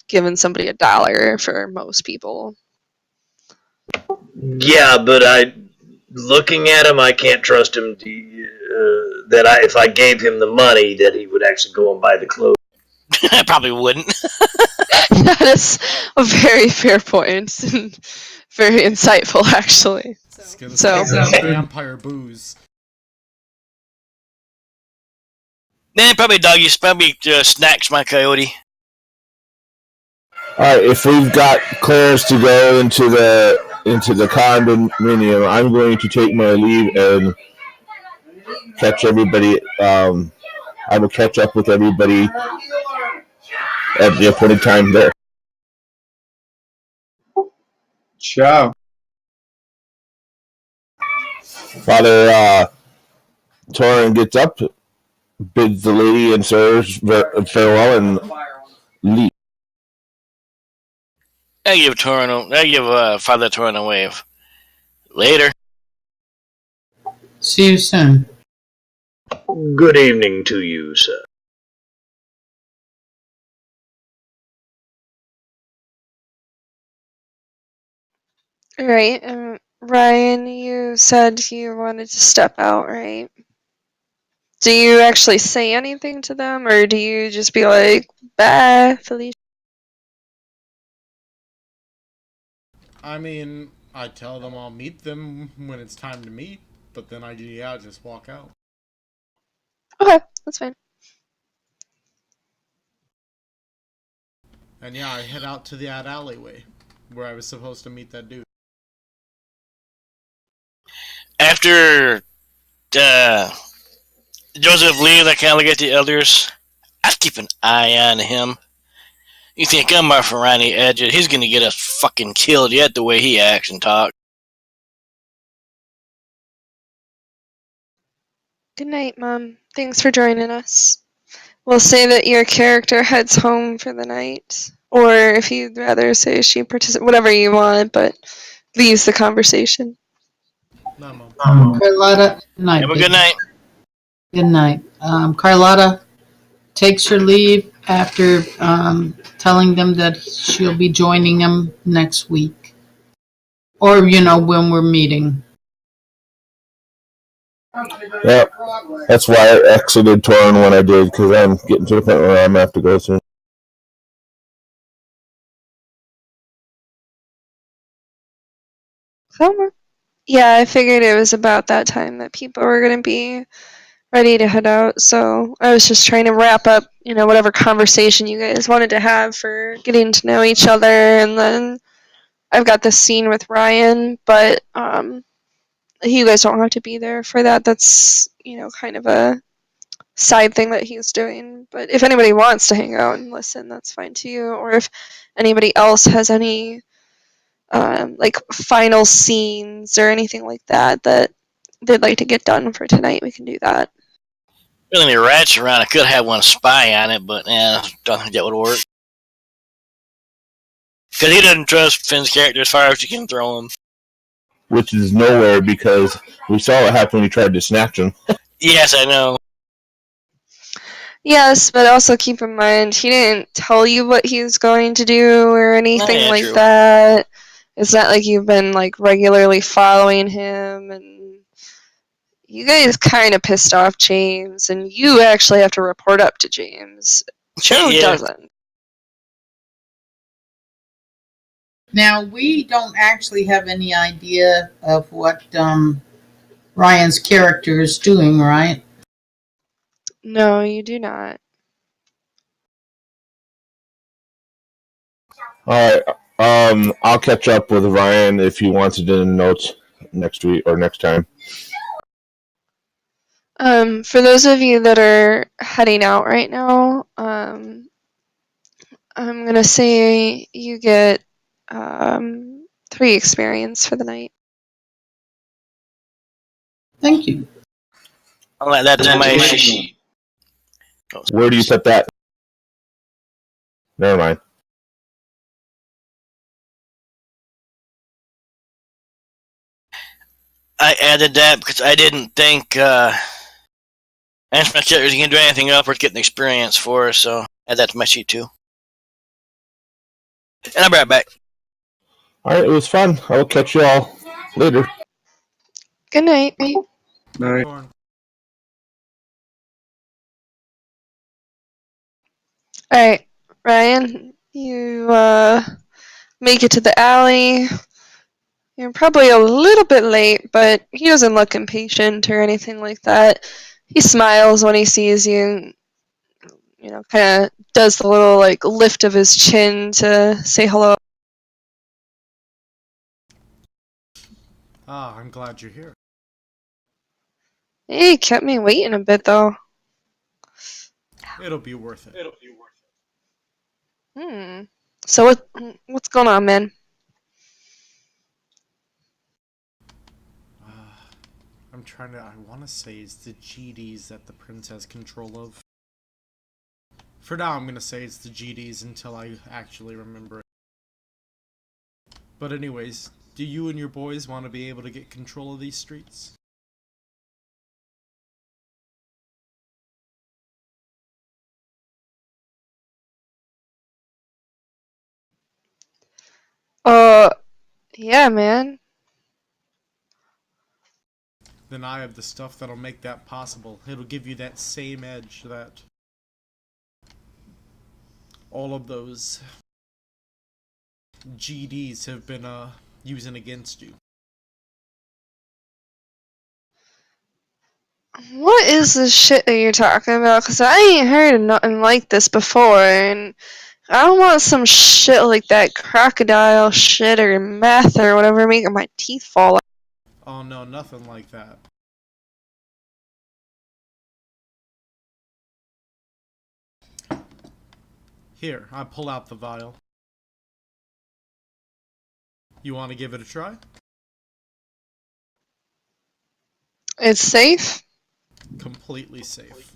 giving somebody $1 for most people. Yeah, but looking at him, I can't trust him if I gave him the money, that he would actually go and buy the clothes. I probably wouldn't. That is a very fair point and very insightful, actually. It's gonna say vampire booze. Nah, probably doggies. Probably snacks, my coyote. All right, if we've got clearance to go into the condominium, I'm going to take my leave and catch everybody. I will catch up with everybody at the appointed time there. Ciao. Father Torin gets up, bids the lady and sirs farewell, and leaves. I give Father Torin a wave. Later. See you soon. Good evening to you, sir. Right. Ryan, you said you wanted to step out, right? Do you actually say anything to them, or do you just be like, bye, Felicia? I mean, I tell them I'll meet them when it's time to meet, but then I just walk out. Okay, that's fine. And yeah, I head out to that alleyway where I was supposed to meet that dude. After Joseph leaves, I kind of look at the others. I'd keep an eye on him. You think I'm off around the edge? He's gonna get us fucking killed yet the way he acts and talks. Good night, Mom. Thanks for joining us. We'll say that your character heads home for the night. Or if you'd rather say she participates, whatever you want, but leaves the conversation. No, Mom. Carlotta, night. Have a good night. Good night. Carlotta takes her leave after telling them that she'll be joining them next week. Or, when we're meeting. Yep. That's why I exited Torn when I did, because I'm getting to the point where I'm going to have to go soon. Summer. Yeah, I figured it was about that time that people were going to be ready to head out, so I was just trying to wrap up, whatever conversation you guys wanted to have for getting to know each other, and then I've got this scene with Ryan, but you guys don't have to be there for that. That's, kind of a side thing that he's doing. But if anybody wants to hang out and listen, that's fine too. Or if anybody else has any like final scenes or anything like that that they'd like to get done for tonight, we can do that. Really any rats around. I could have one spy on it, but don't think that would work. Because he doesn't trust Finn's character as far as you can throw him. Which is nowhere, because we saw what happened when he tried to snatch him. Yes, I know. Yes, but also keep in mind he didn't tell you what he was going to do or anything Yeah, like true. that. It's not like you've been like regularly following him, and you guys kind of pissed off James, and you actually have to report up to James. Joe Yeah. doesn't. Now, we don't actually have any idea of what Ryan's character is doing, right? No, you do not. Alright, I'll catch up with Ryan if he wants it in the notes next week or next time. For those of you that are heading out right now, I'm gonna say you get 3 experience for the night. Thank you. I'll let that to my sheet. Where do you put that? Never mind. I added that because I didn't think my character was going to do anything else worth getting experience for, so add that to my sheet too. And I'll be right back. Alright, it was fun. I will catch you all later. Good night. Night. Alright, Ryan, you make it to the alley. You're probably a little bit late, but he doesn't look impatient or anything like that. He smiles when he sees you, kind of does the little like lift of his chin to say hello. Ah, I'm glad you're here. He kept me waiting a bit though. It'll be worth it. So what's going on, man? I want to say it's the GDs that the prince has control of. For now, I'm going to say it's the GDs until I actually remember it. But anyways, do you and your boys want to be able to get control of these streets? Uh, Yeah, man. Then I have the stuff that'll make that possible. It'll give you that same edge that all of those GDs have been using against you. What is this shit that you're talking about? Because I ain't heard of nothing like this before, and I don't want some shit like that crocodile shit or meth or whatever making my teeth fall out. Oh no, nothing like that. Here, I pull out the vial. You want to give it a try? It's safe? Completely safe.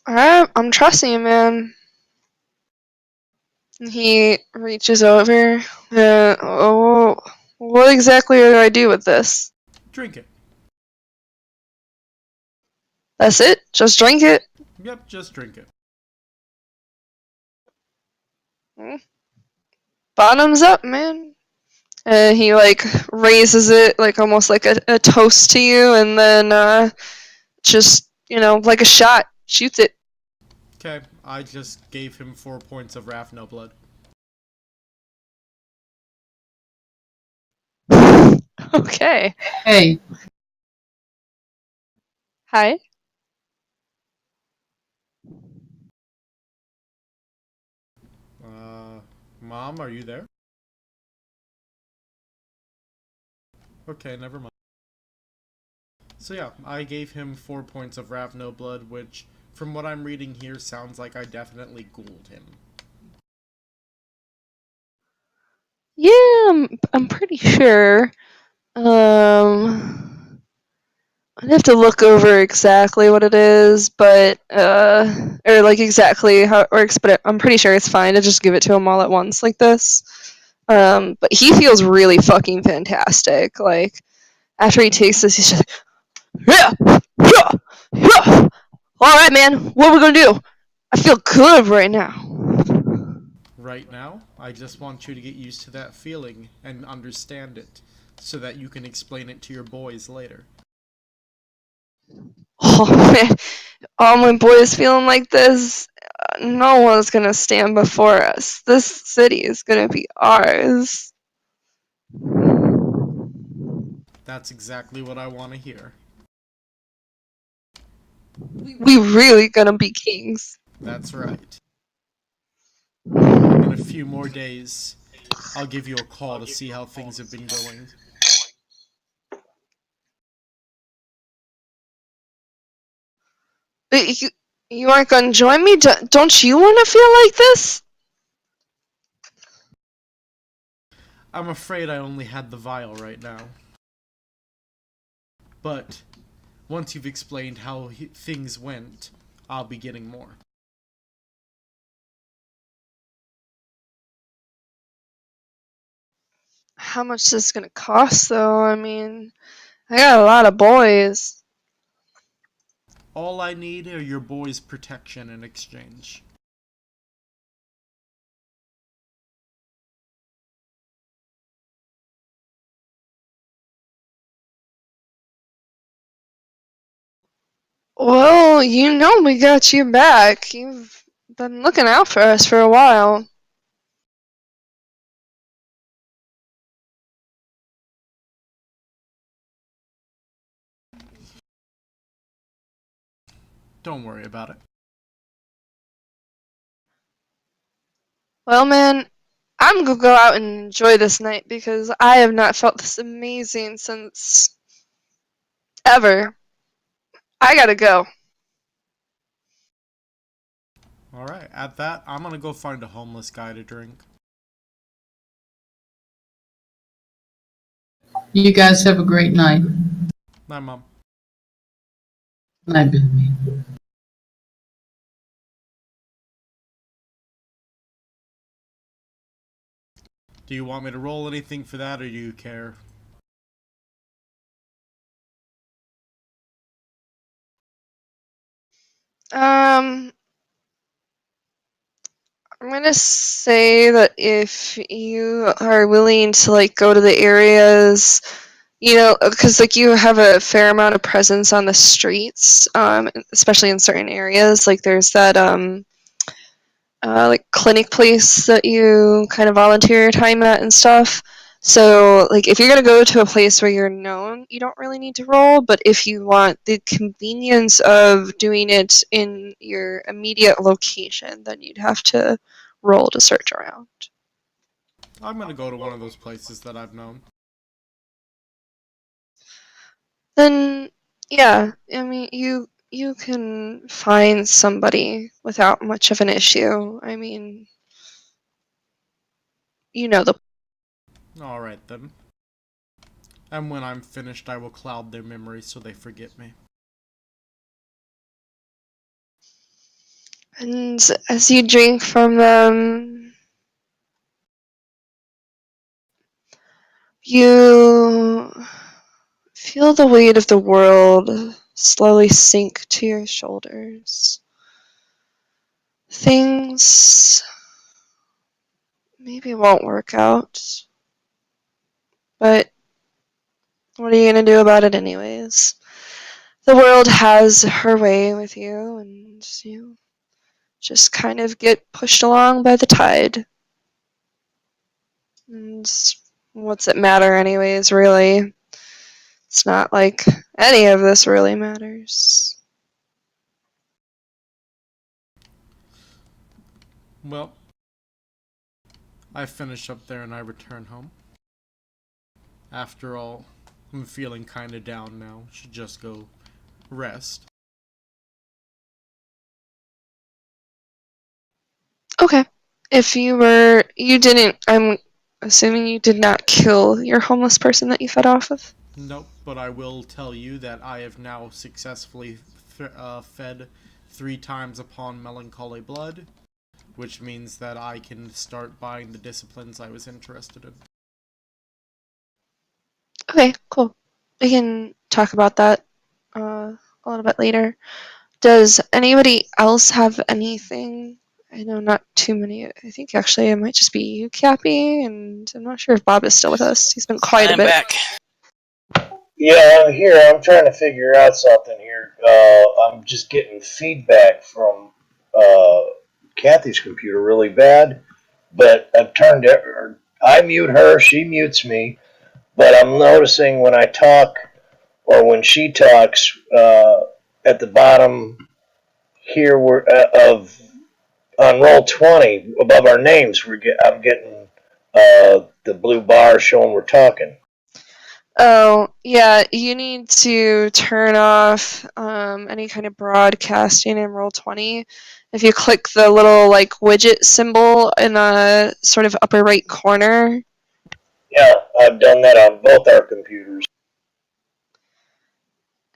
Alright, I'm trusting you, man. He reaches over. What exactly do I do with this? Drink it. That's it? Just drink it? Yep, just drink it. Bottoms up, man. And he, like, raises it, like, almost like a toast to you, and then, just, like a shot, shoots it. Okay, I just gave him 4 points of Wrath No Blood. Okay. Hey, Hi. Mom, are you there? Okay, never mind. So yeah, I gave him 4 points of Wrath No Blood, which, from what I'm reading here, sounds like I definitely ghouled him. Yeah, I'm pretty sure. I'd have to look over exactly what it is, but, or like exactly how it works, but I'm pretty sure it's fine to just give it to him all at once like this. But he feels really fucking fantastic. Like, after he takes this, he's just like, yeah, yeah, yeah. Alright, man, what are we gonna do? I feel good right now. Right now, I just want you to get used to that feeling and understand it, so that you can explain it to your boys later. Oh, man. All my boys feeling like this, no one's gonna stand before us. This city is gonna be ours. That's exactly what I want to hear. We really gonna be kings. That's right. In a few more days, I'll give you a call to see how things have been going. But you aren't gonna join me? Don't you wanna feel like this? I'm afraid I only had the vial right now. But once you've explained how things went, I'll be getting more. How much is this gonna cost, though? I mean, I got a lot of boys. All I need are your boys' protection in exchange. Well, we got you back. You've been looking out for us for a while. Don't worry about it. Well, man, I'm gonna go out and enjoy this night because I have not felt this amazing since ever. I gotta go. Alright, at that, I'm gonna go find a homeless guy to drink. you guys have a great night. Night, Mom. Night, baby. Do you want me to roll anything for that, or do you care? Um, I'm gonna say that if you are willing to like go to the areas, you know, because like you have a fair amount of presence on the streets, especially in certain areas. Like there's that like clinic place that you kind of volunteer your time at and stuff. So like if you're gonna go to a place where you're known, you don't really need to roll. But if you want the convenience of doing it in your immediate location, then you'd have to roll to search around. I'm gonna go to one of those places that I've known. Then yeah, I mean you can find somebody without much of an issue. I mean, you know the Alright then. And when I'm finished, I will cloud their memories so they forget me. and as you drink from them, you feel the weight of the world slowly sink to your shoulders. Things maybe won't work out, but what are you gonna do about it anyways? The world has her way with you, and you just kind of get pushed along by the tide. And what's it matter anyways, really? It's not like any of this really matters. Well, I finish up there and I return home. After all, I'm feeling kinda down now. Should just go rest. Okay. If you didn't, I'm assuming you did not kill your homeless person that you fed off of? Nope, but I will tell you that I have now successfully fed 3 times upon melancholy blood, which means that I can start buying the disciplines I was interested in. Okay, cool. We can talk about that a little bit later. Does anybody else have anything? I know not too many. I think actually it might just be you, Cappy, and I'm not sure if Bob is still with us. He's been quiet a I'm bit. back. Yeah, I'm here. I'm trying to figure out something here. I'm just getting feedback from Kathy's computer really bad, but I've turned it. I mute her, she mutes me, but I'm noticing when I talk or when she talks, at the bottom here we're of on roll 20 above our names, I'm getting the blue bar showing we're talking. Oh, yeah, you need to turn off any kind of broadcasting in Roll20. If you click the little like widget symbol in the sort of upper right corner. Yeah, I've done that on both our computers.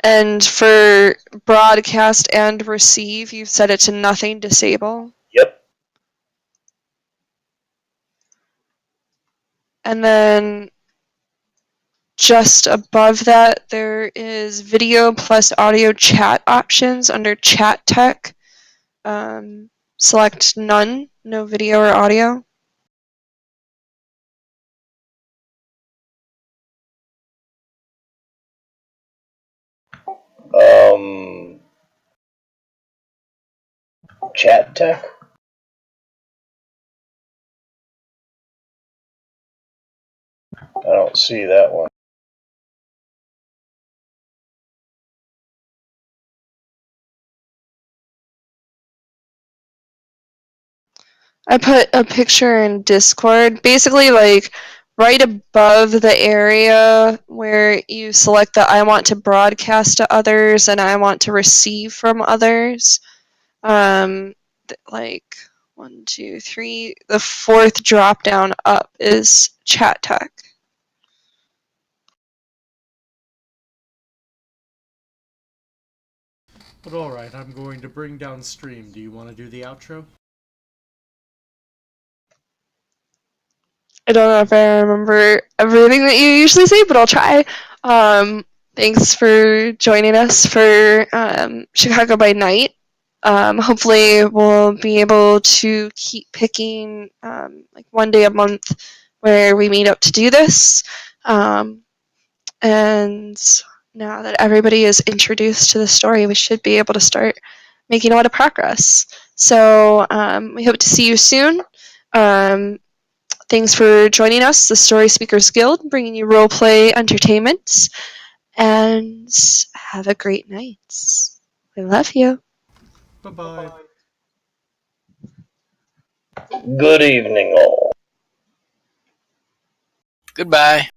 And for broadcast and receive, you've set it to nothing, disable. Yep. And then just above that, there is video plus audio chat options under chat tech. Select none, no video or audio. Chat tech? I don't see that one. I put a picture in Discord. Basically, like, right above the area where you select the I want to broadcast to others and I want to receive from others. Like, 1, 2, 3. The fourth drop down up is chat tech. But alright, I'm going to bring down stream. Do you want to do the outro? I don't know if I remember everything that you usually say, but I'll try. Thanks for joining us for Chicago by Night. Hopefully, we'll be able to keep picking like one day a month where we meet up to do this. And now that everybody is introduced to the story, we should be able to start making a lot of progress. So we hope to see you soon. Thanks for joining us, the Storyspeakers Guild, bringing you roleplay entertainment. And have a great night. We love you. Bye-bye. Good evening, all. Goodbye.